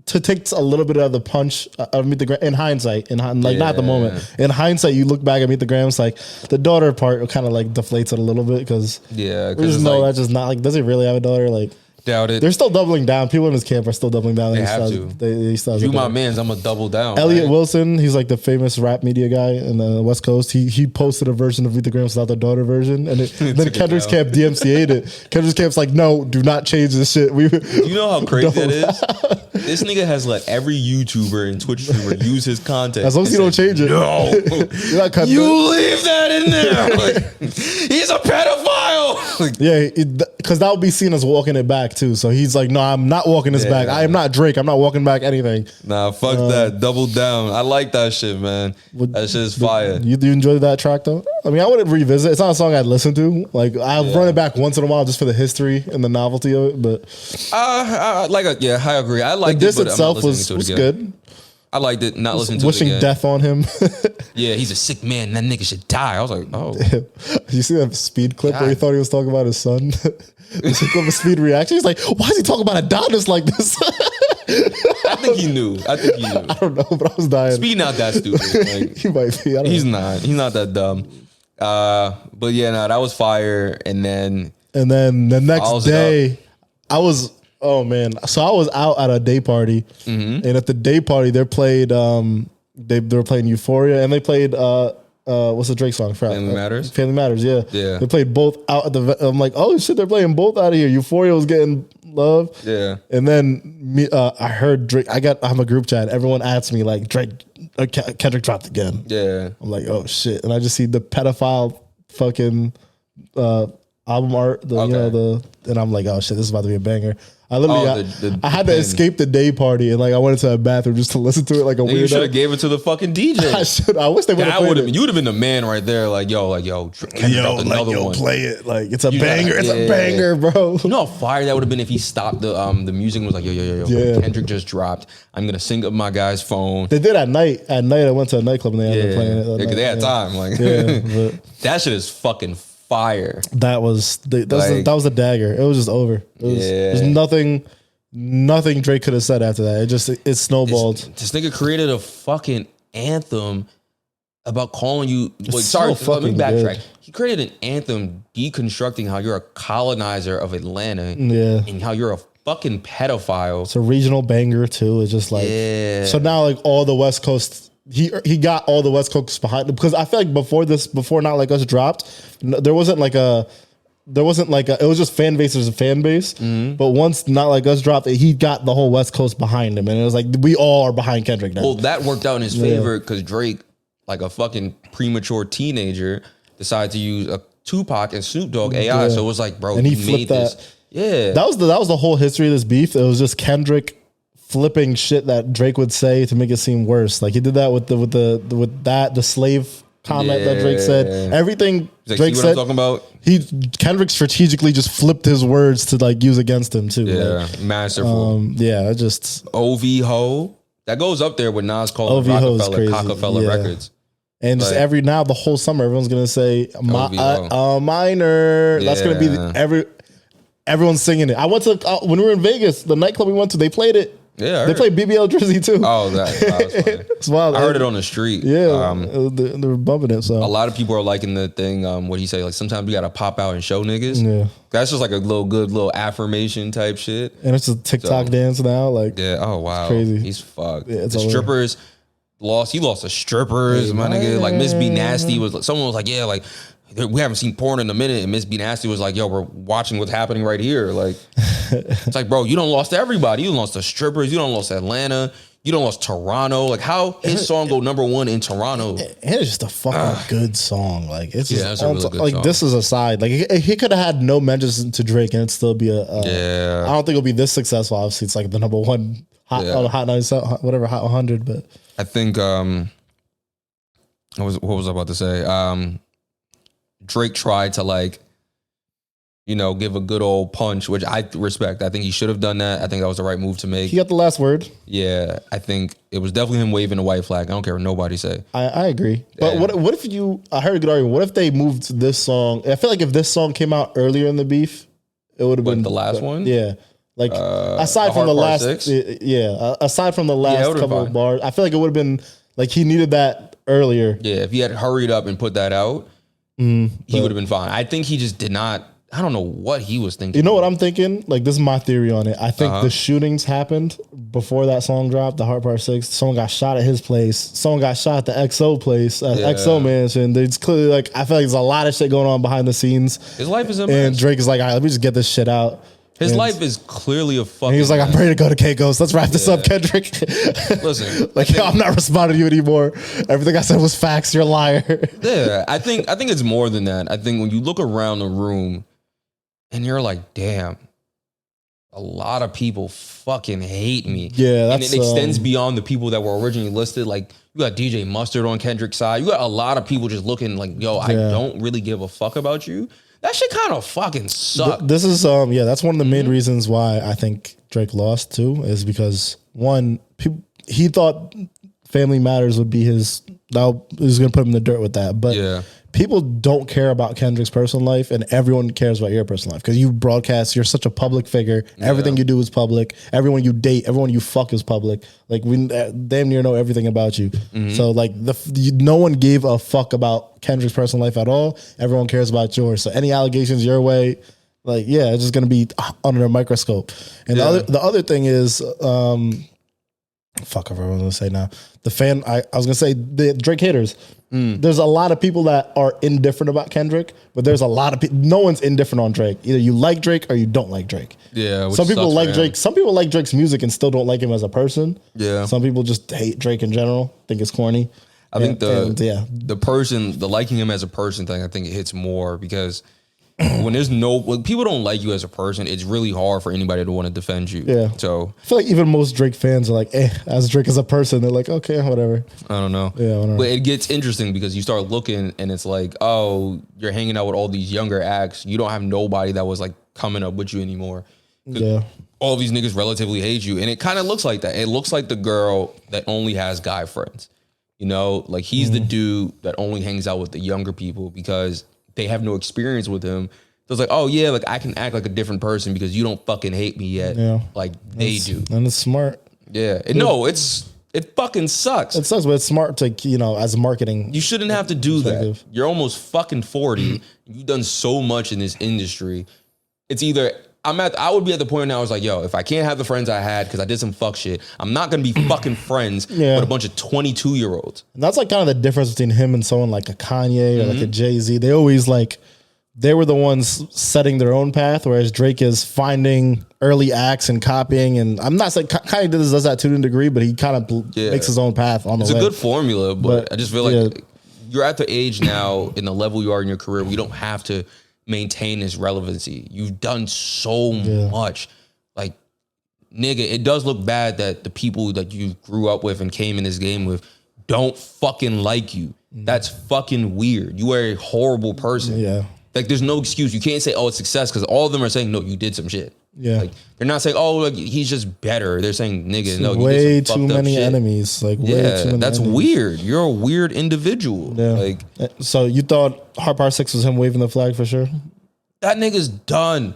to take a little bit of the punch of Meet the Gram in hindsight. Not at the moment. In hindsight, you look back at Meet the Gram, it's like the daughter part kind of like deflates it a little bit because we just know that's just not like. Does he really have a daughter? Like. Doubt it. They're still doubling down. People in his camp are still doubling down. They have to. You my mans, I'm gonna double down. Elliot Wilson, he's like the famous rap media guy in the West Coast. He posted a version of Meet the Grams without the daughter version, and then Kendrick's camp DMCA'd it. Kendrick's camp's like, no, do not change this shit. You know how crazy that is? This nigga has let every YouTuber and Twitch streamer use his content. As long as you don't change it. No. You leave that in there. Like, he's a pedophile. Like, yeah, because that would be seen as walking it back too. So he's like, no, I'm not walking this back. I am not Drake. I'm not walking back anything. Nah, fuck that. Double down. I like that shit, man. That shit is fire. You enjoy that track though? I mean, I wouldn't revisit. It's not a song I'd listen to. Like I'll run it back once in a while just for the history and the novelty of it. But I agree. I like this itself was good. I liked it. Not listening to it wishing death on him. Yeah, he's a sick man. That nigga should die. I was like, oh. You see that speed clip where he thought he was talking about his son? It's a speed reaction. He's like, why is he talking about Adonis like this? I think he knew. I don't know, but I was dying. Speed not that stupid. Like, he might be. He's not. He's not that dumb. But yeah, no, that was fire. And then the next day, I was. Oh man! So I was out at a day party, and at the day party they played. They were playing Euphoria, and they played. What's the Drake song? Family Matters. Family Matters. Yeah. Yeah. They played both out at the. I'm like, oh shit! They're playing both out of here. Euphoria was getting love. Yeah. And then I heard Drake. I'm a group chat. Everyone asked me like Drake, Kendrick dropped again. Yeah. I'm like, oh shit! And I just see the pedophile fucking album art. And I'm like, oh shit! This is about to be a banger. I literally, I had to escape the day party and like I went into a bathroom just to listen to it like a weirdo. You should have gave it to the fucking DJ. I should. I wish they would have played it. You would have been the man right there. Like yo, another one. Play it. Like it's a banger. It's a banger, bro. You know how fire that would have been if he stopped the music and was like yo. Yeah. Kendrick just dropped. I'm gonna sync up my guy's phone. They did at night. At night, I went to a nightclub and they ended up playing it. Because they had time. Like that shit is fucking fire. That was a dagger. It was just over. There's nothing Drake could have said after that. It snowballed. This nigga created a fucking anthem about calling you. Let me backtrack. Good. He created an anthem deconstructing how you're a colonizer of Atlanta, and how you're a fucking pedophile. It's a regional banger too. It's just like so now like all the West Coast. He got all the West Coast behind him because I feel like before Not Like Us dropped, it was just fan base as a fan base. But once Not Like Us dropped, he got the whole West Coast behind him, and it was like we all are behind Kendrick now. Well, that worked out in his favor because Drake, like a fucking premature teenager, decided to use a Tupac and Snoop Dogg AI. So it was like, bro, and he flipped that. This. Yeah, that was the whole history of this beef. It was just Kendrick flipping shit that Drake would say to make it seem worse. Like he did that with the slave comment that Drake said. Everything Drake said, what I'm talking about? Kendrick strategically just flipped his words to like use against him too. Yeah, like, masterful. Just OV Ho that goes up there with Nas calling Rockefeller Records. And just now the whole summer everyone's gonna say minor. That's gonna be everyone's singing it. I went to when we were in Vegas, the nightclub we went to, they played it. Yeah, they played BBL Drizzy too. Oh, that was funny. It's wild. I heard it on the street. Yeah, they were bumping it. So a lot of people are liking the thing. What he say? Like sometimes we gotta pop out and show niggas. Yeah, that's just like a good affirmation type shit. And it's a TikTok dance now. Like oh wow, crazy. He's fucked. Yeah, the strippers lost. He lost the strippers. My nigga, like Miss B Nasty was. Someone was like, yeah, like. We haven't seen porn in a minute, and Miss B Nasty was like, yo, we're watching what's happening right here. Like, it's like, bro, you don't lost everybody. You lost the strippers. You don't lost Atlanta. You don't lost Toronto. Like, how his song go #1 in Toronto? And it's just a fucking good song. Like, it's just it's a really good song. This is a side. Like, he could have had no mentions to Drake, and it'd still be I don't think it'll be this successful. Obviously, it's like the #1 Hot 97, whatever, Hot 100. But I think what was I about to say? Drake tried to like give a good old punch, which I respect. I think he should have done that. I think that was the right move to make. He got the last word. Yeah, I think it was definitely him waving the white flag. I don't care what nobody say. I agree. But what if I heard a good argument. What if they moved this song? I feel like if this song came out earlier in the beef, it would have been the last one. Yeah. Like aside from the last, aside from the last couple of bars, I feel like it would have been like he needed that earlier. Yeah, if he had hurried up and put that out, he would have been fine. I think he just did not. I don't know what he was thinking. You know what I'm thinking? Like, this is my theory on it. I think the shootings happened before that song dropped, the Hard Part 6. Someone got shot at his place. Someone got shot at the XO place, XO mansion. It's clearly like, I feel like there's a lot of shit going on behind the scenes. His life is a mess. And Drake is like, all right, let me just get this shit out. His life is clearly a fucking He was like, I'm ready to go to Keiko's. Let's wrap this up, Kendrick. Listen. Like, yo, I'm not responding to you anymore. Everything I said was facts. You're a liar. Yeah, I think it's more than that. I think when you look around the room and you're like, damn, a lot of people fucking hate me. Yeah, and it extends beyond the people that were originally listed. Like, you got DJ Mustard on Kendrick's side. You got a lot of people just looking like, yo, I don't really give a fuck about you. That shit kind of fucking sucked. This is that's one of the main reasons why I think Drake lost too, is because one, he thought Family Matters would be his. That was going to put him in the dirt with that, but people don't care about Kendrick's personal life, and everyone cares about your personal life because you broadcast. You're such a public figure. Everything you do is public. Everyone you date, everyone you fuck is public. Like, we damn near know everything about you. So like no one gave a fuck about Kendrick's personal life at all. Everyone cares about yours. So any allegations your way, like, it's just gonna be under a microscope. And the other thing is, fuck, I was gonna say now. I was gonna say the Drake haters. There's a lot of people that are indifferent about Kendrick, but there's a lot of people. No one's indifferent on Drake. Either you like Drake or you don't like Drake. Yeah. Some people like Drake. Some people like Drake's music and still don't like him as a person. Yeah. Some people just hate Drake in general. Think it's corny. I think the liking him as a person thing, I think it hits more because when people don't like you as a person, it's really hard for anybody to want to defend you. Yeah. So I feel like even most Drake fans are like, as Drake as a person, they're like, okay, whatever. I don't know. Yeah, whatever. But it gets interesting because you start looking and it's like, oh, you're hanging out with all these younger acts. You don't have nobody that was like coming up with you anymore. Yeah. All these niggas relatively hate you. And it kind of looks like that. It looks like the girl that only has guy friends. Like he's the dude that only hangs out with the younger people because they have no experience with him. So it's like, oh yeah, like I can act like a different person because you don't fucking hate me yet. Yeah. Like they do. And it's smart. Yeah. It fucking sucks. It sucks, but it's smart to, as marketing. You shouldn't have to do that. You're almost fucking 40. You've done so much in this industry. It's either I would be at the point now. I was like, yo, if I can't have the friends I had because I did some fuck shit, I'm not gonna be fucking friends with a bunch of 22-year-olds. And that's like kind of the difference between him and someone like a Kanye or like a Jay-Z. They always they were the ones setting their own path, whereas Drake is finding early acts and copying. And I'm not saying Kanye does that to a degree, but he kind of makes his own path on the way. It's a good formula, but I just feel like you're at the age now in the level you are in your career where you don't have to maintain this relevancy. You've done so much. Like, nigga, it does look bad that the people that you grew up with and came in this game with don't fucking like you. That's fucking weird. You are a horrible person. Yeah. Like, there's no excuse. You can't say, oh, it's success, because all of them are saying, no, you did some shit. Yeah. Like, they're not saying, oh, like, he's just better. They're saying, nigga, no, you did some way too many enemies. Like, way too many that's enemies. Weird. You're a weird individual. Yeah. Like, so you thought Hard Part 6 was him waving the flag for sure? That nigga's done.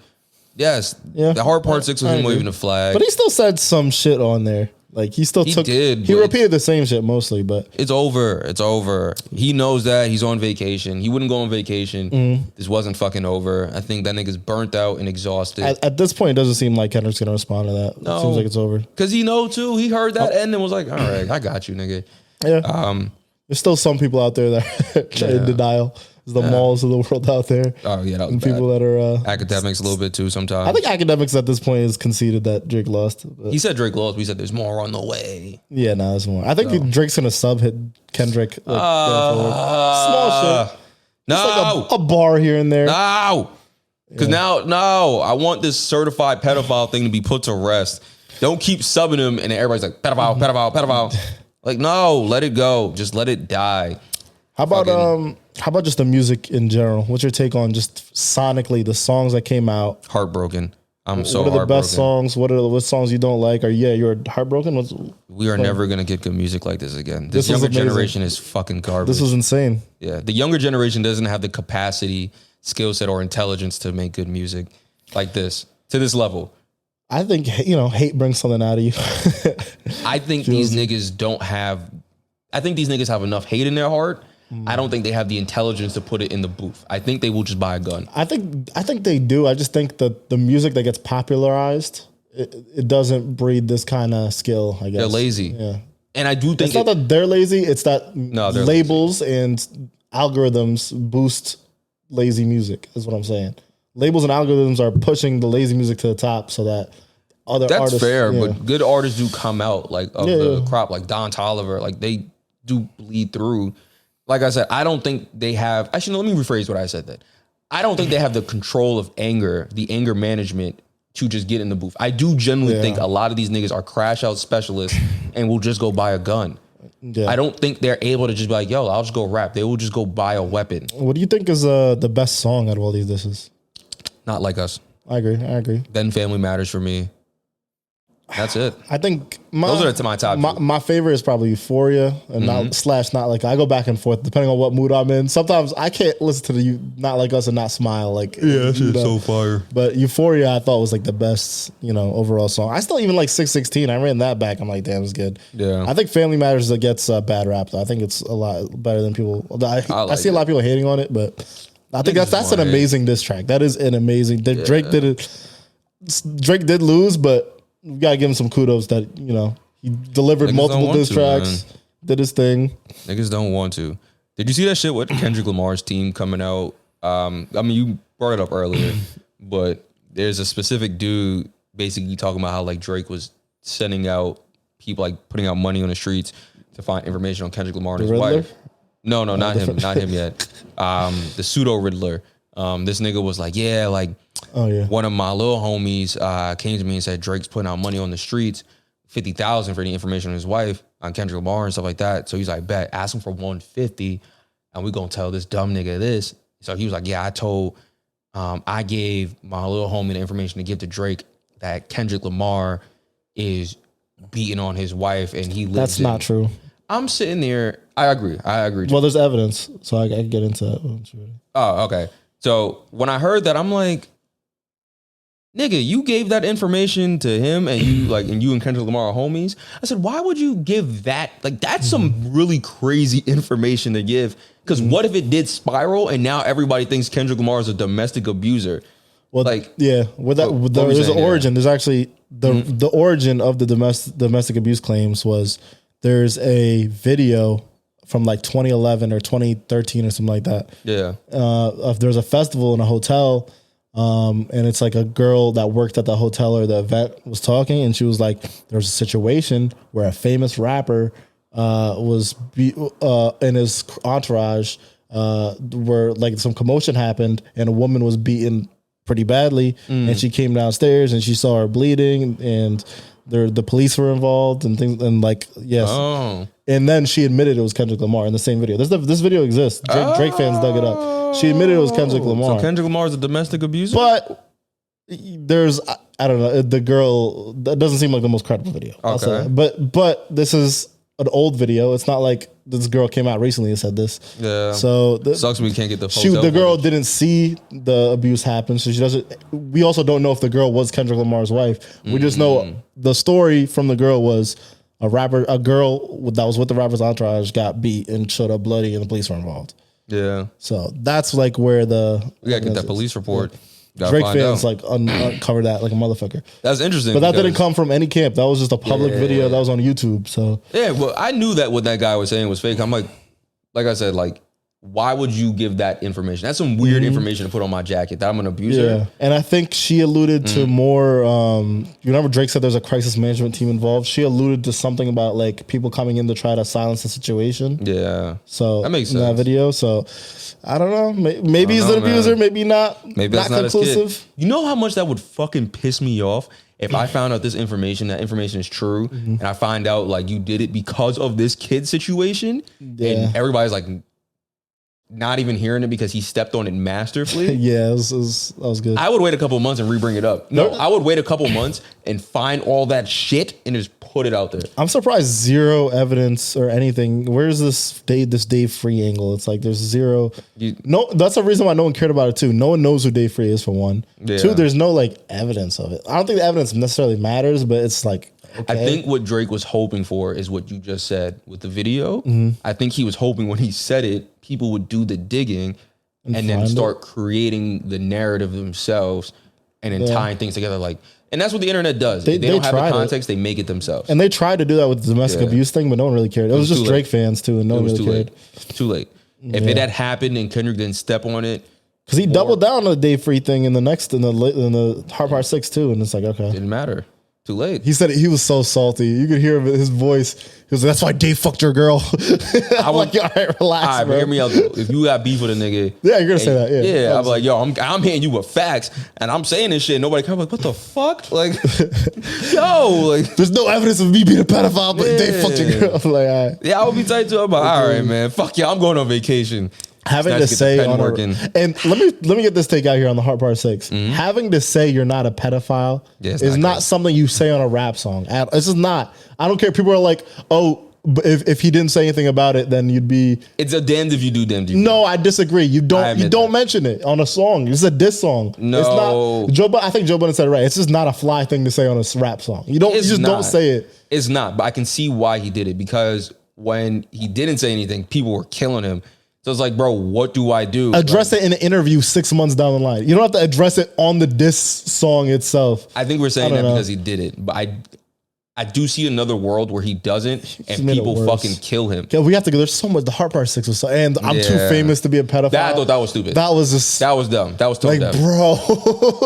Yes. Yeah. The Hard Part 6 was him waving the flag. But he still said some shit on there. Like, he repeated the same shit mostly, but it's over. It's over. He knows that. He's on vacation. He wouldn't go on vacation. This wasn't fucking over. I think that nigga's burnt out and exhausted. At this point, it doesn't seem like Kendrick's gonna respond to that. No. It seems like it's over. Because he know too. He heard that end and was like, all right, I got you, nigga. Yeah. There's still some people out there that are in denial. The malls of the world out there. Oh yeah, that was and people that are academics a little bit too sometimes. I think academics at this point has conceded that Drake lost. He said Drake lost. We said there's more on the way. Yeah, no, there's more. I think Drake's gonna hit Kendrick. Small shit. No, like a bar here and there. No, because I want this certified pedophile thing to be put to rest. Don't keep subbing him and everybody's like pedophile. Like, no, let it go. Just let it die. How about how about just the music in general? What's your take on just sonically the songs that came out? Heartbroken. I'm so What are the heartbroken. best songs? What songs you don't like? Or you're heartbroken? We are never gonna get good music like this again. This younger generation is fucking garbage. This was insane. Yeah, the younger generation doesn't have the capacity, skill set, or intelligence to make good music like this to this level. I think hate brings something out of you. I think these niggas don't have. I think these niggas have enough hate in their heart. I don't think they have the intelligence to put it in the booth. I think they will just buy a gun. I think they do. I just think that the music that gets popularized, it doesn't breed this kind of skill, I guess. They're lazy. Yeah. And I do think it's not that they're lazy, it's that labels lazy. And algorithms boost lazy music, is what I'm saying. Labels and algorithms are pushing the lazy music to the top so that other artists... That's fair, but good artists do come out like of the crop, like Don Toliver, like they do bleed through. Like I said, I don't think they have... Actually, no, let me rephrase what I said then. I don't think they have the control of anger, the anger management to just get in the booth. I do generally think a lot of these niggas are crash out specialists and will just go buy a gun. Yeah. I don't think they're able to just be like, yo, I'll just go rap. They will just go buy a weapon. What do you think is the best song out of all these disses? Not Like Us. I agree. Then Family Matters for me. That's it. I think those are my top. My favorite is probably Euphoria and not like. I go back and forth depending on what mood I'm in. Sometimes I can't listen to the Not Like Us and not smile. Like that shit's so fire. But Euphoria I thought was like the best overall song. I still even like 616. I ran that back. I'm like, damn, it's good. Yeah. I think Family Matters that gets bad rap though. I think it's a lot better than people. I see a lot of people hating on it, but I think that's an amazing diss track. That is an amazing. Drake did it. Drake did lose, but. We gotta give him some kudos that he delivered multiple diss tracks, did his thing. Niggas don't want to. Did you see that shit with Kendrick Lamar's team coming out? I mean, you brought it up earlier, but there's a specific dude basically talking about how like Drake was sending out people, like putting out money on the streets to find information on Kendrick Lamar and his wife. No, not him, not him yet. The pseudo Riddler. This nigga was like, one of my little homies came to me and said Drake's putting out money on the streets, $50,000 for any information on his wife, on Kendrick Lamar and stuff like that. So he's like, bet, ask him for $150, and we gonna tell this dumb nigga this. So he was like, yeah, I gave my little homie the information to give to Drake that Kendrick Lamar is beating on his wife and he lives. That's not true. I'm sitting there. I agree. Well, there's evidence, so I can get into that. Oh, okay. So when I heard that, I'm like, nigga, you gave that information to him and you and Kendrick Lamar are homies. I said, why would you give that? Like, that's some really crazy information to give. Because what if it did spiral and now everybody thinks Kendrick Lamar is a domestic abuser? Well, like, yeah, there's an origin. There's actually the origin of the domestic abuse claims was there's a video from like 2011 or 2013 or something like that. Yeah. There's a festival in a hotel, and it's like a girl that worked at the hotel or the event was talking, and she was like, there's a situation where a famous rapper was in his entourage where like some commotion happened and a woman was beaten pretty badly, and she came downstairs and she saw her bleeding and the police were involved and things and like yes. Oh. And then she admitted it was Kendrick Lamar in the same video. This video exists. Drake fans dug it up. She admitted it was Kendrick Lamar. So Kendrick Lamar is a domestic abuser? But there's, I don't know, the girl, that doesn't seem like the most credible video. Okay. But this is an old video. It's not like this girl came out recently and said this. Yeah. So sucks we can't get the the girl didn't see the abuse happen, so she doesn't. We also don't know if the girl was Kendrick Lamar's wife. We just know the story from the girl was a girl that was with the rapper's entourage got beat and showed up bloody, and the police were involved. Yeah. So that's like where we gotta get that police report. Drake fans like uncovered that like a motherfucker. That's interesting. But that didn't come from any camp. That was just a public video that was on YouTube. So yeah, well, I knew that what that guy was saying was fake. I'm like I said, like, why would you give that information? That's some weird information to put on my jacket that I'm an abuser. Yeah, and I think she alluded to more. You remember Drake said there's a crisis management team involved. She alluded to something about like people coming in to try to silence the situation. Yeah, so that makes sense. In that video, so. I don't know. Maybe he's an abuser. Maybe not. Maybe that's not conclusive. His kid. You know how much that would fucking piss me off if I found out that information is true, and I find out like you did it because of this kid situation, and everybody's like, not even hearing it because he stepped on it masterfully. Yeah, that was good. I would wait a couple months and re-bring it up. No, I would wait a couple months and find all that shit and just put it out there. I'm surprised zero evidence or anything. Where's this Dave Free angle? It's like there's zero. No, that's the reason why no one cared about it too. No one knows who Dave Free is for one. Yeah. Two, there's no like evidence of it. I don't think the evidence necessarily matters, but it's like. Okay. I think what Drake was hoping for is what you just said with the video. I think he was hoping when he said it, people would do the digging and then start creating the narrative themselves and then tying things together. Like, and that's what the internet does. They don't have the context, they make it themselves. And they tried to do that with the domestic abuse thing, but no one really cared. It was just Drake fans too, and no one really cared. Too late. If it had happened and Kendrick didn't step on it. Because he doubled down on the Dave Free thing in the Hard Part 6 too, and it's like, okay. Didn't matter. Too late. He said he was so salty. You could hear his voice. He was like, "That's why Dave fucked your girl." I'm like, all right, relax, all right, bro. Hear me out. If you got beef with a nigga, yeah, you're gonna say that. Yeah, I'm like, yo, I'm hitting you with facts, and I'm saying this shit. And nobody comes like, what the fuck? Like, yo, like, there's no evidence of me being a pedophile, but Dave fucked your girl. I'm like, all right. Yeah, I would be tight too. I'm like, all right, man, fuck yeah, I'm going on vacation. Having to say on and let me get this take out here on the Hard Part 6. Having to say you're not a pedophile is not something you say on a rap song. This is not. I don't care. People are like, oh, but if he didn't say anything about it, then you'd be. It's a damned if you do, damned if you. No, I disagree. You don't mention it on a song. It's a diss song. No, it's not. I think Joe Budden said it right. It's just not a fly thing to say on a rap song. You don't. You just don't say it. It's not. But I can see why he did it, because when he didn't say anything, people were killing him. So it's like, bro, what do I do? Address it in an interview 6 months down the line. You don't have to address it on the diss song itself. I think we're saying that because he did it. But I do see another world where he doesn't and people fucking kill him. Yeah, we have to go. There's so much. The Hard Part 6 was so, and I'm too famous to be a pedophile. I thought that was stupid. That was just. That was dumb. That was tone deaf. Bro.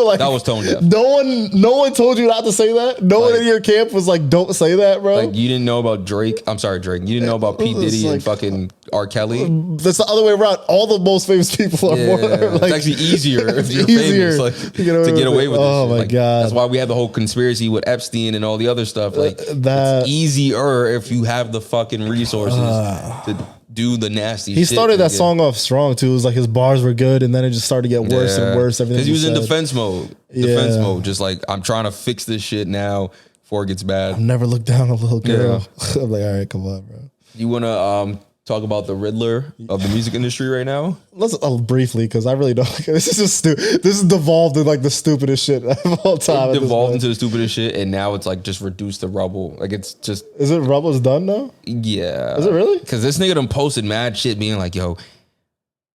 Like, that was tone deaf. No one told you not to say that. No one in your camp was like, don't say that, bro. Like, you didn't know about Drake. I'm sorry, Drake. You didn't know about P. Diddy and fucking R. Kelly. That's the other way around. All the most famous people are more. Like, it's actually easier if you're famous, like, to get away with it. Oh my God. That's why we had the whole conspiracy with Epstein and all the other stuff. Like, it's easier if you have the fucking resources to do the nasty shit. He started that song off strong too. It was like his bars were good, and then it just started to get worse and worse. Because he was in defense mode. Defense mode. Just like, I'm trying to fix this shit now before it gets bad. I've never looked down a little girl. I'm like, all right, come on, bro. You want to talk about the Riddler of the music industry right now? Let's briefly, because I really don't. This is just stupid. This is devolved into like the stupidest shit of all time. It devolved into the stupidest shit, and now it's like just reduced to rubble. Like, it's just. Is it rubble's done now? Yeah. Is it really? Because this nigga done posted mad shit, being like, yo,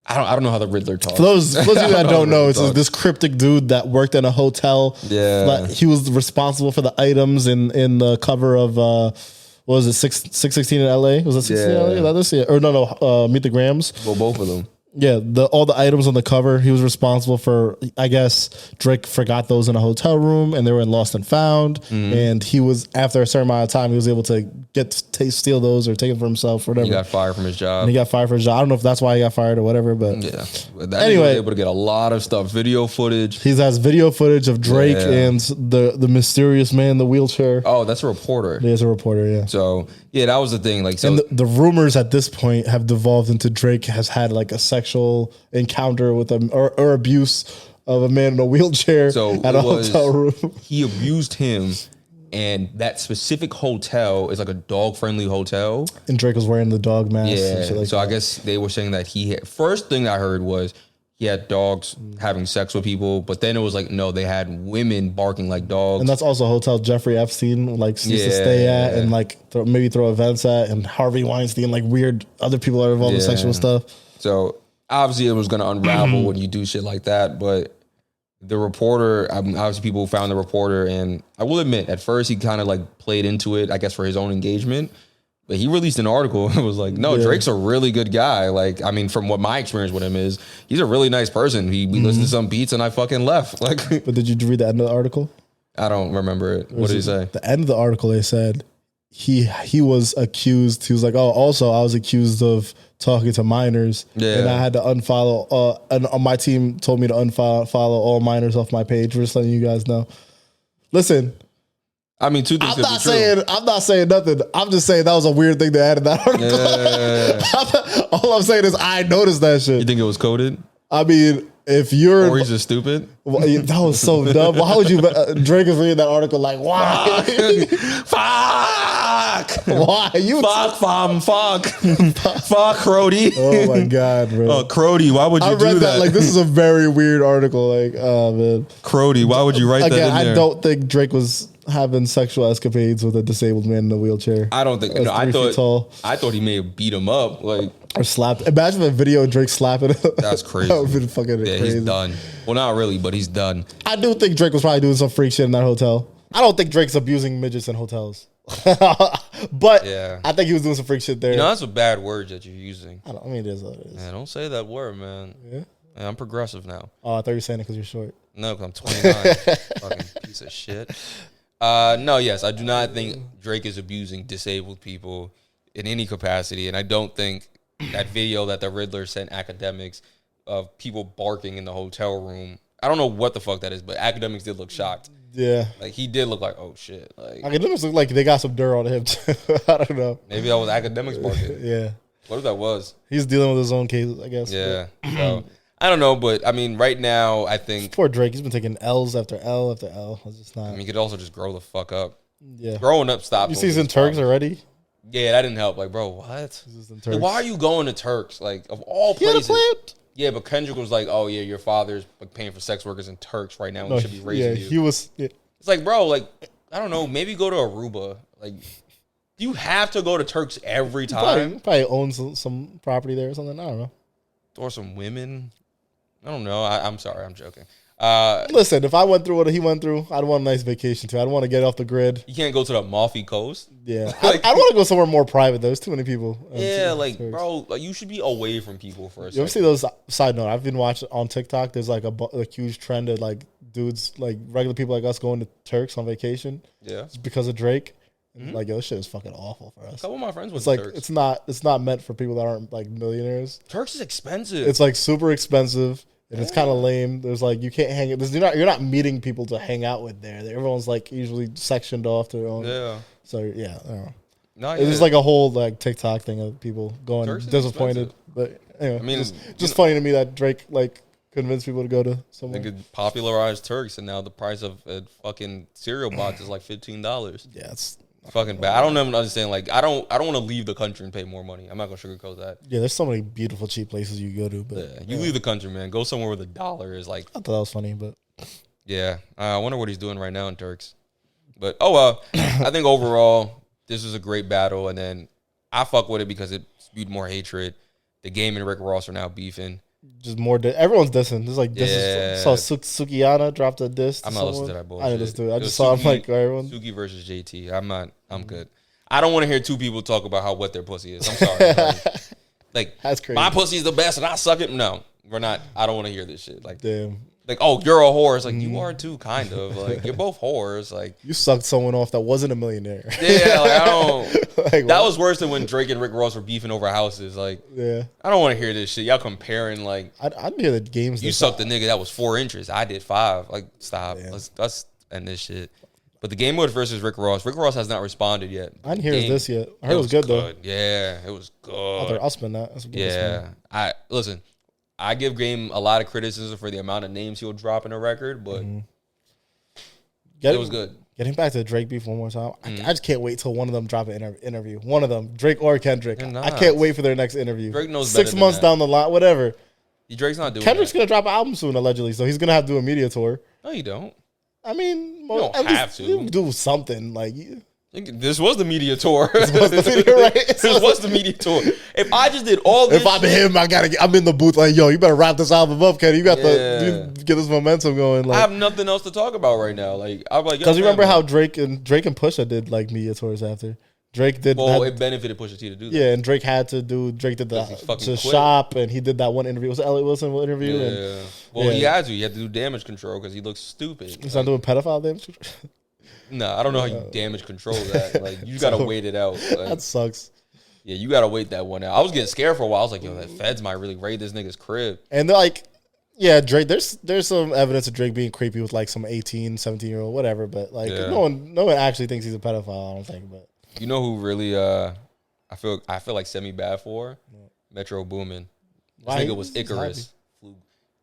I don't know how the Riddler talks. For those of you that don't know, it's this cryptic dude that worked in a hotel. Yeah. He was responsible for the items in the cover of. What was it, 616 in LA? Was that 616 in LA? Is that this? Yeah. Or no, Meet the Grams. Well, both of them. Yeah, all the items on the cover, he was responsible for. I guess Drake forgot those in a hotel room, and they were in Lost and Found. And he was, after a certain amount of time, he was able to steal those or take them for himself, or whatever. He got fired from his job. And he got fired from his job. I don't know if that's why he got fired or whatever, but anyway, was able to get a lot of stuff, video footage. He has video footage of Drake and the mysterious man in the wheelchair. Oh, that's a reporter. He is a reporter, yeah. So yeah, that was the thing. Like, so and the rumors at this point have devolved into Drake has had like a sexual encounter with him or abuse of a man in a wheelchair at a hotel room. He abused him, and that specific hotel is like a dog-friendly hotel. And Drake was wearing the dog mask. Yeah, and shit like so that. I guess they were saying that first thing I heard was he had dogs having sex with people, but then it was like, no, they had women barking like dogs. And that's also a hotel Jeffrey Epstein used to stay at and like maybe throw events at, and Harvey Weinstein, like weird other people are involved in sexual stuff. So obviously it was going to unravel when you do shit like that, but the reporter, obviously people found the reporter, and I will admit, at first he kind of like played into it, I guess for his own engagement. But he released an article and was like, no, Drake's a really good guy. Like, I mean, from what my experience with him is, he's a really nice person. We listened to some beats and I fucking left. Like, but did you read the end of the article? I don't remember it. What did he say? The end of the article, they said he was accused. He was like, oh, also I was accused of talking to minors. Yeah. And I had to unfollow. And my team told me to unfollow all minors off my page. We're just letting you guys know. Listen. I mean, two things. I'm not saying nothing. I'm just saying that was a weird thing to add in that article. Yeah. All I'm saying is I noticed that shit. You think it was coded? I mean, if you're... Or he's just stupid? Well, that was so dumb. Why would you... Drake is reading that article like, why? Fuck! Why? Fuck, fam. Fuck. Fuck, Crody. Oh, my God, bro. Oh, Crody, why would you do that? I read that like, this is a very weird article. Like, oh, man. Crody, why would you write that in there? I don't think Drake was having sexual escapades with a disabled man in a wheelchair. I don't think... No, I thought he may have beat him up. Like... Or slapped. Imagine a video of Drake slapping him. That's crazy. That would have been fucking crazy. He's done. Well, not really, but he's done. I do think Drake was probably doing some freak shit in that hotel. I don't think Drake's abusing midgets in hotels. But yeah. I think he was doing some freak shit there. You know, that's a bad word that you're using. I mean, it is what it is. Man, don't say that word, man. Yeah? Man, I'm progressive now. Oh, I thought you were saying it because you're short. No, because I'm 29. Fucking piece of shit. No, yes, I do not think Drake is abusing disabled people in any capacity. And I don't think that video that the Riddler sent academics of people barking in the hotel room. I don't know what the fuck that is, but academics did look shocked. Yeah. Like, he did look like, oh, shit. Like, academics look like they got some dirt on him, too. I don't know. Maybe that was academics barking. Yeah. What if that was? He's dealing with his own cases, I guess. Yeah. So, I don't know, but, I mean, right now, I think... Poor Drake. He's been taking L's after L after L. It's just not... I mean, he could also just grow the fuck up. Yeah. Growing up stopped. You see he's in Turks already? Yeah, that didn't help. Like, bro, what? Like, why are you going to Turks? Like, of all places. Yeah, but Kendrick was like, "Oh yeah, your father's like paying for sex workers in Turks right now. We should be raising you." He was. Yeah. It's like, bro, like I don't know. Maybe go to Aruba. Like, do you have to go to Turks every time? Probably owns some property there or something. I don't know. Or some women. I don't know. I'm sorry. I'm joking. Listen, if I went through what he went through, I'd want a nice vacation too. I'd want to get off the grid. You can't go to the Amalfi Coast. Yeah, like, I want to go somewhere more private. There's too many people. Yeah, like bro, like you should be away from people for a second. You ever see those? Side note, I've been watching on TikTok. There's like a huge trend of like dudes, like regular people like us, going to Turks on vacation. Yeah, just because of Drake. Mm-hmm. Like, yo, this shit is fucking awful for us. A couple of my friends went to Turks. It's not meant for people that aren't like millionaires. Turks is expensive. It's like super expensive. And it's kind of lame. There's like you can't hang. You're not meeting people to hang out with there. Everyone's like usually sectioned off to their own. Yeah. So yeah, I don't know. No, it's just like a whole like TikTok thing of people going disappointed. But anyway, I mean, just funny to me that Drake like convinced people to go to somewhere. They could popularize Turks, and now the price of a fucking cereal box is like $15. Yeah, it's fucking bad. I don't even understand. Like, I don't want to leave the country and pay more money. I'm not gonna sugarcoat that. Yeah, there's so many beautiful cheap places you go to, but yeah, you leave the country, man. Go somewhere where the dollar is like. I thought that was funny, but yeah, I wonder what he's doing right now in Turks. But oh well, I think overall this was a great battle, and then I fuck with it because it spewed more hatred. The Game and Rick Ross are now beefing. Just more. Everyone's dissing. There's like disses. Saw Sukiyana dropped a diss. I'm not listening to that bullshit. I didn't listen to it. I just saw him like everyone. Suki versus JT. I'm good. I don't want to hear two people talk about how wet their pussy is. I'm sorry. Like that's crazy. My pussy is the best and I suck it. No, we're not. I don't want to hear this shit. Like damn. Like, oh, you're a whore. It's like, you are too, kind of. Like, you're both whores. Like, you sucked someone off that wasn't a millionaire. Yeah, like, I don't. Like, that was worse than when Drake and Rick Ross were beefing over houses. Like, yeah. I don't want to hear this shit. Y'all comparing, like. I didn't hear the games. You sucked a nigga that was 4 inches. I did 5. Like, stop. Yeah. Let's end this shit. But the Game Wood versus Rick Ross. Rick Ross has not responded yet. I didn't hear this yet. I heard it was good, though. Yeah, it was good. I'll spin that. Yeah. Listen. I give Game a lot of criticism for the amount of names he'll drop in a record, but it was good. Getting back to Drake beef one more time, I just can't wait till one of them drop an interview. One of them, Drake or Kendrick. I can't wait for their next interview. Drake knows 6 months down the line, whatever. Drake's not doing Kendrick's going to drop an album soon, allegedly, so he's going to have to do a media tour. No, you don't. I mean, you don't have to. Do something. Like, this was the media tour. This was the media, right? This was the media tour. If I just did all this, if I'm him, I'm in the booth like, yo, you better wrap this album up, Kenny. You got to get this momentum going. Like, I have nothing else to talk about right now. Like, I'm like, because you remember how Drake and Pusha did like media tours after. Drake did. Well, it benefited Pusha T to do that. Yeah, and Drake had to do. Drake did the shop, and he did that one interview. Was it Elliot Wilson interview? Yeah. Well, he had to. He had to do damage control because he looks stupid. He's not doing pedophile damage control. No, I don't know how you damage control that. Like, you gotta wait it out. Like, that sucks. Yeah, you gotta wait that one out. I was getting scared for a while. I was like, yo, the feds might really raid this nigga's crib. And they're like, Yeah, Drake. There's some evidence of Drake being creepy with like some 18, 17-year-old, whatever. But like no one actually thinks he's a pedophile. I don't think. But you know who really I feel like semi bad for Metro Boomin. This nigga was Icarus.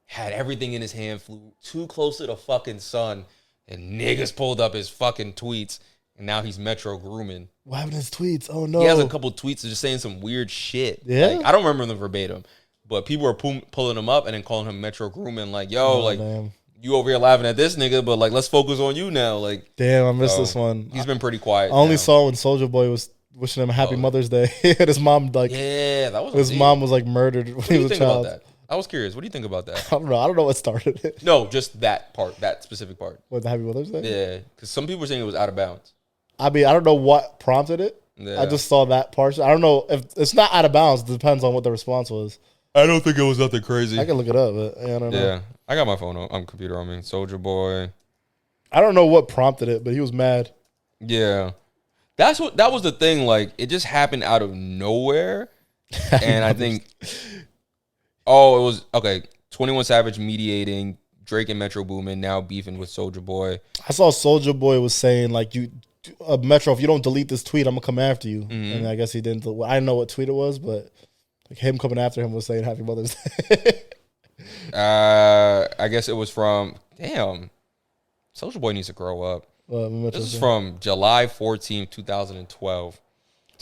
Had everything in his hand. Flew too close to the fucking sun, and niggas pulled up his fucking tweets, and now he's Metro grooming. What happened to his tweets? Oh no, he has a couple tweets just saying some weird shit. Yeah, like, I don't remember them verbatim. But people are pulling him up and then calling him Metro grooming. Like, yo, damn. You over here laughing at this nigga, but like, let's focus on you now. Like, damn, I missed this one. He's been pretty quiet. I only saw when Soulja Boy was wishing him a happy Mother's Day. And his mom that was his mom was like murdered when he was a child. About that? I was curious. What do you think about that? I don't know what started it. No, just that part, that specific part. What, the Happy Mother's Day? Yeah, because some people were saying it was out of bounds. I mean, I don't know what prompted it. Yeah. I just saw that part. I don't know if it's not out of bounds. It depends on what the response was. I don't think it was nothing crazy. I can look it up, but I don't know. Yeah, I got my phone on computer on me. Soulja Boy. I don't know what prompted it, but he was mad. Yeah, that was the thing. Like, it just happened out of nowhere, and I think, it was okay. 21 Savage mediating, Drake and Metro Boomin now beefing with Soulja Boy. I saw Soulja Boy was saying like, Metro, if you don't delete this tweet, I'm gonna come after you. And I guess he didn't. I didn't know what tweet it was, but. Like him coming after him was saying Happy Mother's Day. I guess it was from, damn, Soulja Boy needs to grow up. This is from July 14th, 2012.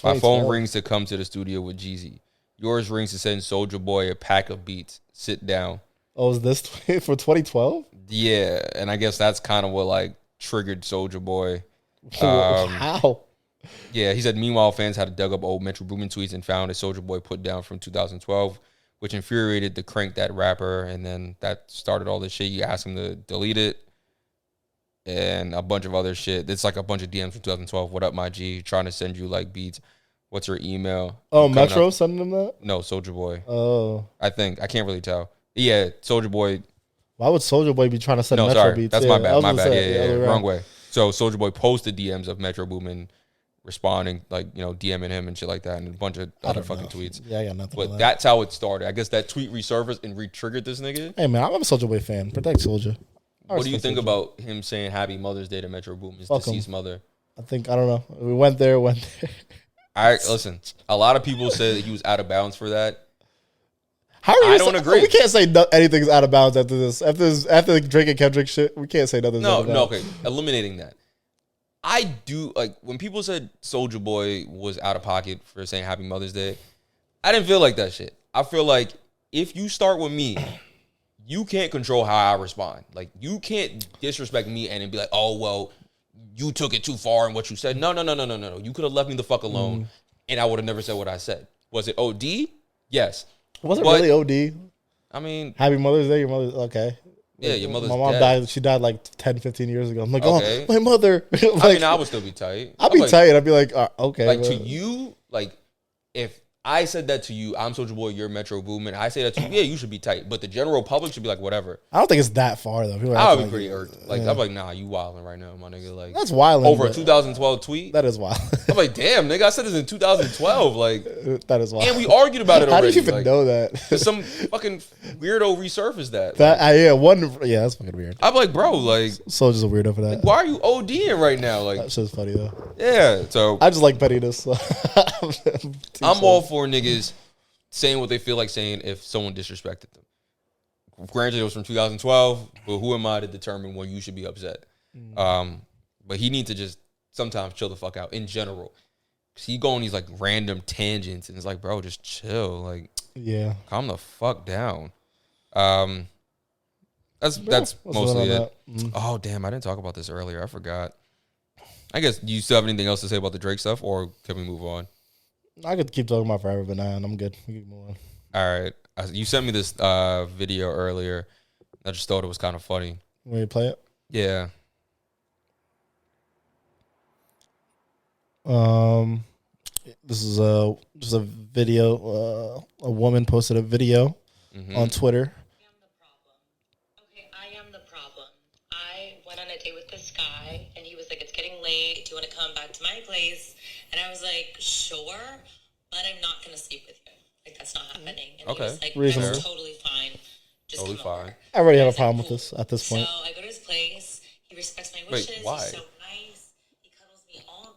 My phone rings to come to the studio with Jeezy. Yours rings to send Soulja Boy a pack of beats. Sit down. Oh, is this for 2012? Yeah, and I guess that's kind of what like triggered Soulja Boy. How? Yeah, he said, meanwhile, fans had dug up old Metro Boomin tweets and found a Soulja Boy put down from 2012, which infuriated the Crank That rapper, and then that started all this shit. You asked him to delete it, and a bunch of other shit. It's like a bunch of DMs from 2012. What up, my G? Trying to send you, like, beats. What's your email? Oh, Metro sending him that? No, Soulja Boy. Oh. I think. I can't really tell. Yeah, Soulja Boy. Why would Soulja Boy be trying to send Metro beats? That's my bad. My bad. Yeah, wrong way. So Soulja Boy posted DMs of Metro Boomin responding, like, DMing him and shit like that, and a bunch of other fucking tweets. Yeah, I got nothing. But that's how it started. I guess that tweet resurfaced and re-triggered this nigga. Hey man, I'm a Soulja Boy fan. Protect Soulja. What do you think about him saying Happy Mother's Day to Metro Boomin's deceased mother? I don't know. We went there. Listen, a lot of people said that he was out of bounds for that. I don't agree. We can't say anything's out of bounds after this. After the Drake and Kendrick shit, we can't say nothing's out of bounds. No, okay. Eliminating that. I do, like, when people said Soulja Boy was out of pocket for saying Happy Mother's Day, I didn't feel like that shit. I feel like if you start with me, you can't control how I respond. Like, you can't disrespect me and then be like, oh, well, you took it too far in what you said. No. You could have left me the fuck alone, and I would have never said what I said. Was it OD? Yes. Was it really OD? I mean, Happy Mother's Day, your mother's okay. Yeah, your mother's My mom dead. died. She died like 10, 15 years ago. I'm like, okay. Oh, my mother. Like, I mean, I would still be tight. I'd be like, tight. I'd be like, okay. Like, to you, like, if I said that to you, I'm Soulja Boy, you're Metro Boomin. I say that to you, yeah, you should be tight. But the general public should be like, whatever. I don't think it's that far, though. I would be pretty irked. Like, I'm like, nah, you wilding right now, my nigga. Like, that's wilding. Over a 2012 tweet? That is wild. I'm like, damn, nigga, I said this in 2012. Like, that is wild. And we argued about it already. How do you even know that? Some fucking weirdo resurfaced that. That's fucking weird. I'm like, bro, like. Soulja's a weirdo for that. Like, why are you ODing right now? Like, that shit's funny, though. Yeah, so. I just like pettiness. So. I'm all for niggas saying what they feel like saying if someone disrespected them. Granted, it was from 2012, but who am I to determine when you should be upset? But he needs to just sometimes chill the fuck out in general. Because he go on these like random tangents, and it's like, bro, just chill. Like, yeah, calm the fuck down. That's mostly it. Oh, damn, I didn't talk about this earlier. I forgot. I guess, do you still have anything else to say about the Drake stuff, or can we move on? I could keep talking about forever, but nah, I'm good. We can move on. All right. You sent me this video earlier. I just thought it was kind of funny. Want you to play it? Yeah. This is just a video. A woman posted a video on Twitter. I am the problem. Okay, I am the problem. I went on a date with this guy, and he was like, "It's getting late. Do you want to come back to my place?" And I was like, "Sure, but I'm not gonna sleep with you. Like, that's not happening." And okay. he was like, reasonable. "That's totally fine. Just Totally come over. fine. I already have And a was problem like, with this at this point. So I go to his place. He respects my Wait, wishes. why? He's so nice. He cuddles me all.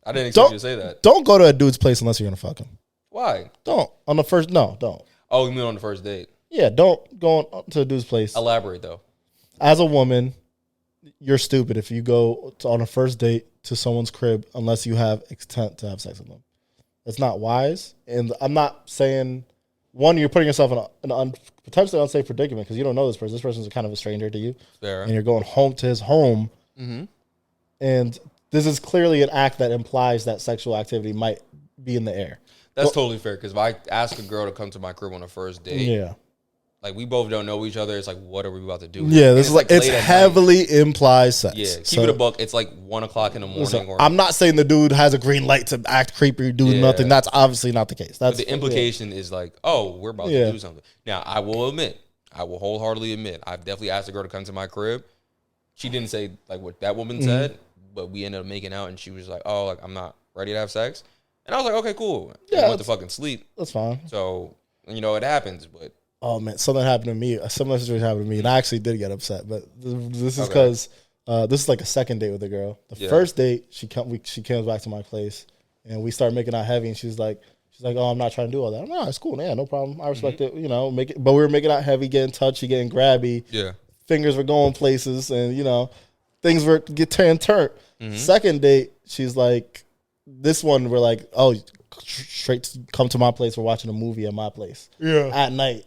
I didn't expect you to say that. Don't go to a dude's place unless you're gonna fuck him. Why? Don't on the first. No, don't. Oh, you mean on the first date? Yeah, don't go to a dude's place. Elaborate though. As a woman, you're stupid if you go on a first date to someone's crib unless you have intent to have sex with them. It's not wise, and I'm not saying one. You're putting yourself in an potentially unsafe predicament because you don't know this person. This person's kind of a stranger to you, Fair. and you're going home to his home, and this is clearly an act that implies that sexual activity might be in the air. That's totally fair because if I ask a girl to come to my crib on a first date, Yeah. like we both don't know each other, it's like, what are we about to do? Yeah, And this is like it's late at night. heavily implies sex. Yeah, keep So- it a buck. It's like 1 o'clock in the morning. So, or I'm not saying the dude has a green light to act creepy or do Yeah. nothing. That's obviously not the case. That's the implication is like, oh, we're about Yeah. to do something. Now, I will wholeheartedly admit, I've definitely asked a girl to come to my crib. She didn't say like what that woman said, but we ended up making out, and she was like, oh, like I'm not ready to have sex. And I was like, okay, cool. Yeah, I went to fucking sleep. That's fine. So, it happens, but Oh man, something happened to me. A similar situation happened to me, and I actually did get upset. But this is Okay. because this is like a second date with a girl. The Yeah. first date, she comes back to my place, and we start making out heavy. And she's like, oh, I'm not trying to do all that. I'm like, oh, it's cool, yeah, no problem. I respect it. Make it. But we were making out heavy, getting touchy, getting grabby. yeah. Fingers were going places, and things were turned. Second date, she's like, this one we're like, oh, straight to come to my place. We're watching a movie at my place. Yeah, at night.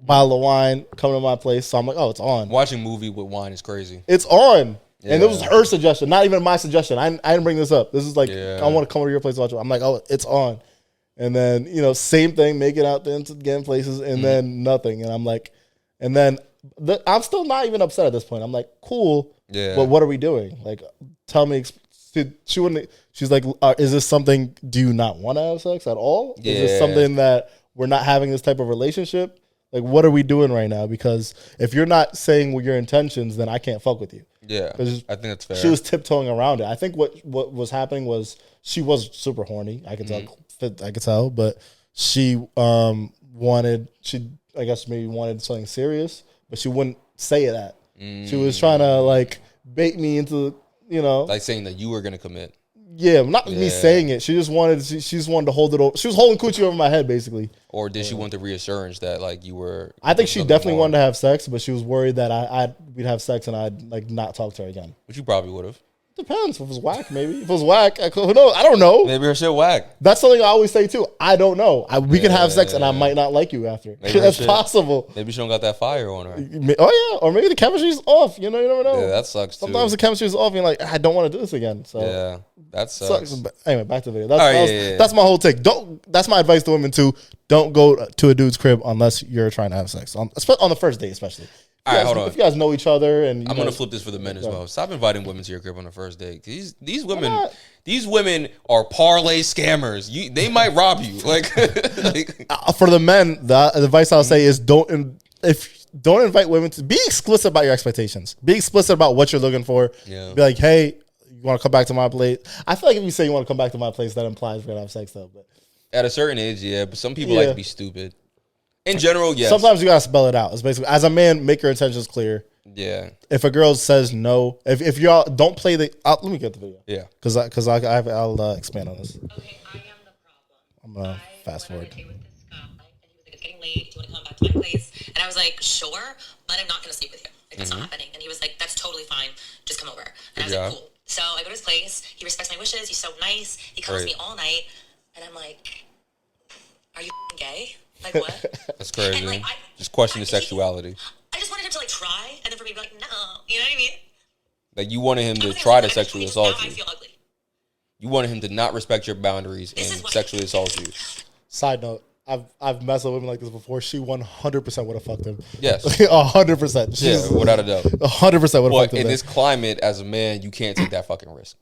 Bottle of wine, come to my place. So I'm like, oh, it's on. Watching movie with wine is crazy. It's on. Yeah. And it was her suggestion, not even my suggestion. I didn't bring this up. This is like, Yeah. I want to come over to your place to watch it. I'm like, oh, it's on. And then, same thing, make it out there to getting places, and then nothing. And I'm like, I'm still not even upset at this point. I'm like, cool. Yeah. But what are we doing? Like, tell me. She's like, is this something, do you not want to have sex at all? Yeah. Is this something that we're not having this type of relationship? Like, what are we doing right now? Because if you're not saying what your intentions, then I can't fuck with you. Yeah, I 'Cause think that's fair. She was tiptoeing around it. I think what was happening was she was super horny. I could tell, but she wanted something serious, but she wouldn't say that. She was trying to like bait me into like saying that you were gonna commit. Yeah, not me saying it. She just wanted to hold it over. She was holding coochie over my head, basically. Or did she want the reassurance that like you were? I think she something definitely more? wanted to have sex, but she was worried that we'd have sex and I'd like not talk to her again. Which you probably would have. Depends. If it was whack, maybe. If it was whack, who knows? I don't know. Maybe her shit whack. That's something I always say too. I don't know. We can have sex and I might not like you after. Maybe her That's shit- possible. Maybe she don't got that fire on her. Oh yeah, or maybe the chemistry's off. You never know. Yeah, that sucks too. Sometimes the chemistry's off, and you're like, I don't want to do this again. So Yeah, that sucks. But anyway, back to the video. Right, That's my whole take. That's my advice to women too. Don't go to a dude's crib unless you're trying to have sex on the first date, especially. All right, hold on. If you guys know each other, and I'm gonna flip this for the men as well. Stop inviting women to your crib on the first date. These women are parlay scammers. They might rob you. Like for the men, the advice I'll say is don't invite women to be explicit about your expectations. Be explicit about what you're looking for. Yeah. Be like, hey, you want to come back to my place? I feel like if you say you want to come back to my place, that implies we're gonna have sex though. But at a certain age, yeah. But some people like to be stupid. In general, yes. Sometimes you gotta spell it out. It's basically, as a man, make your intentions clear. Yeah. If a girl says no, if y'all don't play let me get the video. Yeah. Because I'll expand on this. Okay, I am the problem. I'm gonna fast I went forward. on a date with this guy, and he was like, it's getting late. Do you want to come back to my place? And I was like, sure, but I'm not going to sleep with you. Like, that's not happening. And he was like, that's totally fine. Just come over. And I was like, cool. So I go to his place. He respects my wishes. He's so nice. He cuddles me all night. And I'm like, are you gay? Like, what? That's crazy. And, like, Just question the sexuality. I just wanted him to, like, try, and then for me to be like, no. You know what I mean? Like you wanted him I to was try to like, sexually now assault I you. feel ugly. You wanted him to not respect your boundaries This and is what- sexually assault you. Side note, I've messed with women like this before. She 100% would have fucked him. Yes. 100%. Yeah, without a doubt. 100% would have But fucked him. in there. this climate, as a man, you can't take that fucking risk.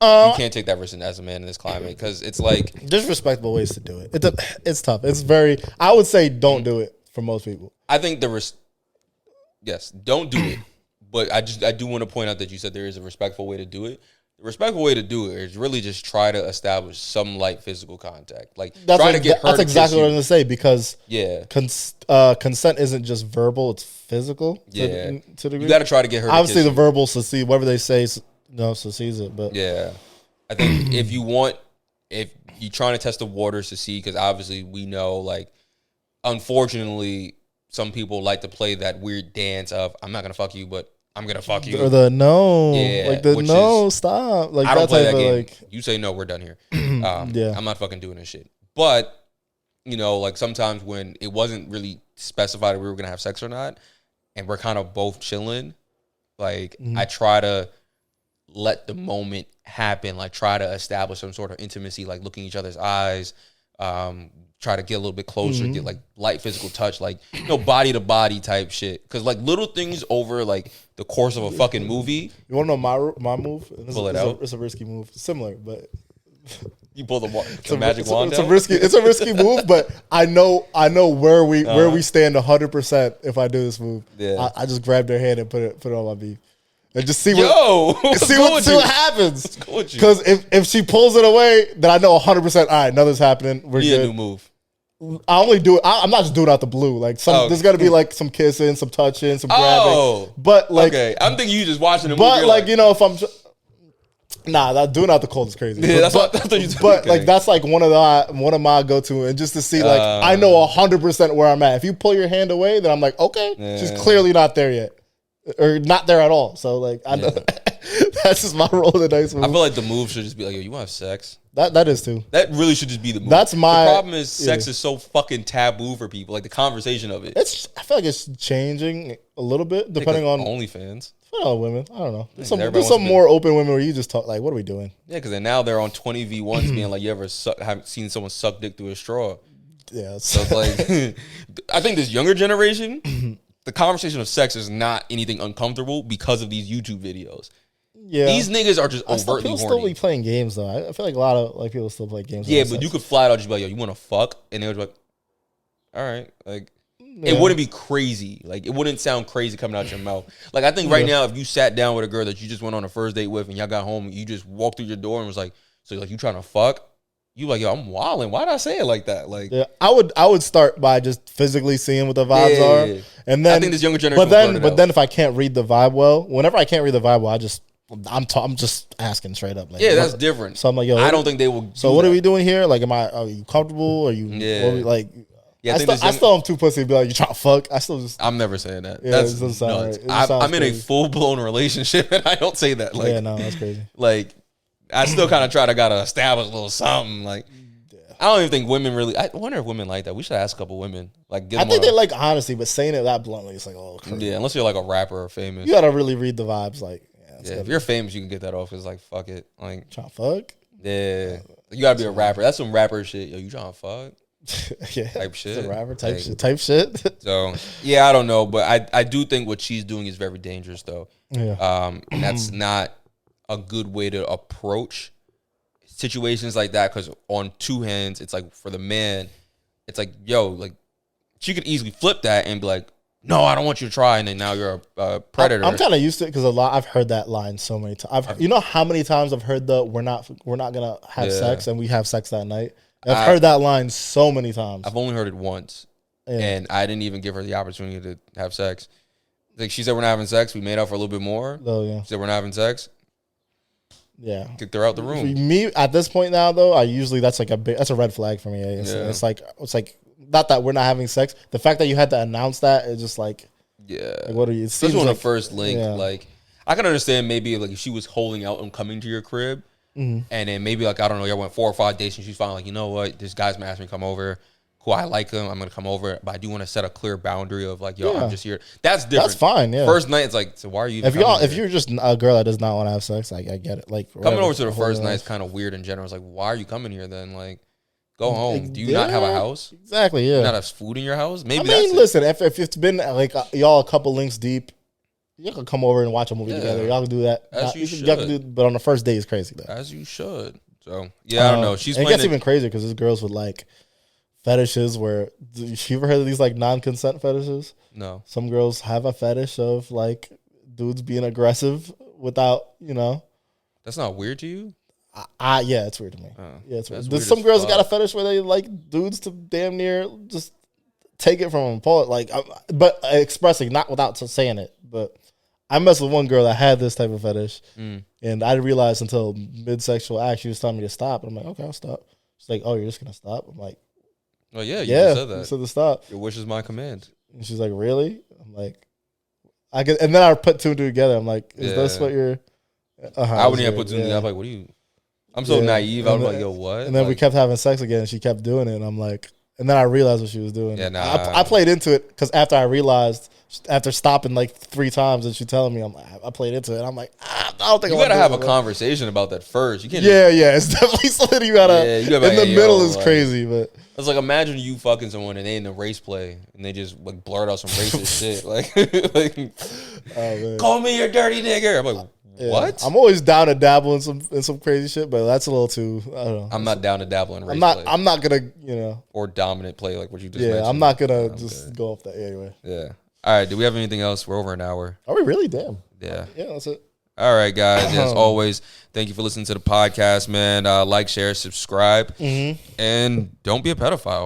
You can't take that risk as a man in this climate because it's like There's respectable ways to do it. It's tough. It's very. I would say don't do it for most people. I think yes, don't do it. But I do want to point out that you said there is a respectful way to do it. The respectful way to do it is really just try to establish some light physical contact. Like, That's try to get her. That's exactly what I'm gonna say, because consent isn't just verbal; it's physical. Yeah, to the you got to try to get her. Obviously, the verbal succeed. Whatever they say, succeeds it. But yeah, I think if you're trying to test the waters to see, because obviously we know, like, unfortunately, some people like to play that weird dance of "I'm not gonna fuck you, but I'm gonna fuck you," or the no, yeah, stop. Like, I don't play that game. Like, you say no, we're done here. I'm not fucking doing this shit. But like sometimes when it wasn't really specified if we were gonna have sex or not, and we're kind of both chilling, like I try to let the moment happen, like try to establish some sort of intimacy, like looking each other's eyes, try to get a little bit closer, get like light physical touch, like body to body type shit. Because like little things over like the course of a fucking movie. You want to know my move? Pull it out. It's a risky move, similar, but you pull the magic wand. It's a risky move, but I know where we stand 100% if I do this move. Yeah. I just grab their hand and put it on my beef. And just see what happens. Because if she pulls it away, then I know 100%. All right, nothing's happening. We're good. A new move. I only do it. I'm not just doing it out the blue. Like there's got to be like some kissing, some touching, some grabbing. But like, okay, I'm thinking you just watching the movie. But like if I'm, that doing out the cold is crazy. Yeah, that's what I thought you. But like that's like one of my go to, and just to see like I know 100% where I'm at. If you pull your hand away, then I'm like, okay, she's clearly not there yet. Or not there at all. So like I know that's just my roll of the dice move. I feel like the move should just be like, yo, you want to have sex? That is too. That really should just be the move. The problem is sex is so fucking taboo for people. Like the conversation of it. I feel like it's changing a little bit depending on OnlyFans. For women, I don't know. There's some more open women where you just talk like, what are we doing? Yeah, because now they're on 20v1s being like, you ever have seen someone suck dick through a straw? Yeah. So it's like, I think this younger generation, the conversation of sex is not anything uncomfortable because of these YouTube videos. Yeah, these niggas are just overtly people horny. Still be playing games though. I feel like a lot of people still play games. Yeah, but sex. You could flat out just be like, yo, you want to fuck? And they would be like, all right. Like, it wouldn't be crazy. Like, it wouldn't sound crazy coming out your mouth. Like, I think right now, if you sat down with a girl that you just went on a first date with and y'all got home and you just walked through your door and was like, so like, you trying to fuck? You like, yo, I'm wilding. Why did I say it like that? Like, yeah, I would start by just physically seeing what the vibes are, and then I think this younger generation. But then if I can't read the vibe well, whenever I can't read the vibe well, I'm just asking straight up. Like, yeah, that's different. So I'm like, yo, I don't think they will. So what are we doing here? Like, are you comfortable? Are you like? Yeah, I still am too pussy to be like, you trying to fuck? I'm never saying that. Yeah, that's it doesn't sound right. I'm in a full blown relationship and I don't say that. Like, yeah, no, that's crazy. Like, I still kind of gotta establish a little something. Like, I don't even think women really. I wonder if women like that. We should ask a couple women. Like, I think they like honesty, but saying it that bluntly, it's like, oh, crazy. Yeah. Unless you're like a rapper or famous, you gotta really read the vibes. Like, if you're famous, you can get that off. Cause like, fuck it, like, trying to fuck. Yeah, you gotta be a rapper. That's some rapper shit. Yo, you trying to fuck? Yeah, type shit. It's a rapper type shit. Type shit. So yeah, I don't know, but I do think what she's doing is very dangerous though. Yeah. And that's not a good way to approach situations like that, because on two hands, it's like for the man, it's like, yo, like she could easily flip that and be like, no, I don't want you to try, and then now you're a predator. I'm kind of used to it because I've heard that line so many times. You know how many times I've heard we're not gonna have sex and we have sex that night. I've heard that line so many times. I've only heard it once, and I didn't even give her the opportunity to have sex. Like, she said we're not having sex. We made out for a little bit more. Oh yeah. She said we're not having sex. Yeah, kicked her out the room. For me, at this point now, though, that's a red flag for me. It's like not that we're not having sex. The fact that you had to announce that is just like, like, what are you? Especially on the first link. Yeah. Like, I can understand maybe like if she was holding out and coming to your crib, and then maybe like, I don't know, y'all went 4 or 5 dates and she's finally like, you know what, this guy's been asking me to come over. Cool, I like him. I'm gonna come over, but I do want to set a clear boundary of like, yo, I'm just here. That's different. That's fine. Yeah. First night, it's like, so why are you? If you're just a girl that does not want to have sex, like, I get it. Like, coming over to the first night is kind of weird in general. It's like, why are you coming here then? Like, go home. Do you not have a house? Exactly. Yeah. Do you not have food in your house? Maybe. I mean, listen. If it's been like y'all a couple links deep, you can come over and watch a movie together. Y'all can do that. As you should. Y'all can do, but on the first date is crazy though. As you should. So yeah, I don't know. It gets even crazier because there's girls with like fetishes where, you ever heard of these like non-consent fetishes? No. Some girls have a fetish of like dudes being aggressive without, That's not weird to you? Yeah, it's weird to me. Yeah, it's weird. There's weird some girls that got a fetish where they like dudes to damn near just take it from them, pull it, like, but expressing, not without saying it. But I messed with one girl that had this type of fetish, and I didn't realize until mid-sexual act she was telling me to stop. And I'm like, okay, I'll stop. She's like, oh, you're just gonna stop? I'm like, oh yeah, you just said that. You said to stop. Your wish is my command. And she's like, really? I'm like, and then I put two and two together. I'm like, is this what you're? I wouldn't even put two together. I'm like, what do you? I'm so naive. I was like, yo, what? And then like, we kept having sex again, and she kept doing it. And I'm like, and then I realized what she was doing. Yeah, nah. I played into it because after I realized, after stopping like 3 times and she telling me, I played into it. I'm like, I don't think you gotta have a conversation about that first. You can't. Yeah, it's definitely something you gotta. In the middle is crazy, but it's like imagine you fucking someone and they in the race play and they just like blurt out some racist shit like, call me your dirty nigger. I'm like, what? I'm always down to dabble in some crazy shit, but that's a little too. I don't know. I'm not down to dabble in race play. I'm not gonna or dominant play like what you just mentioned. I'm not gonna just go off that anyway. Yeah. All right. Do we have anything else? We're over an hour. Are we really? Damn. Yeah. Yeah, that's it. All right, guys. As always, thank you for listening to the podcast, man. Like, share, subscribe, and don't be a pedophile.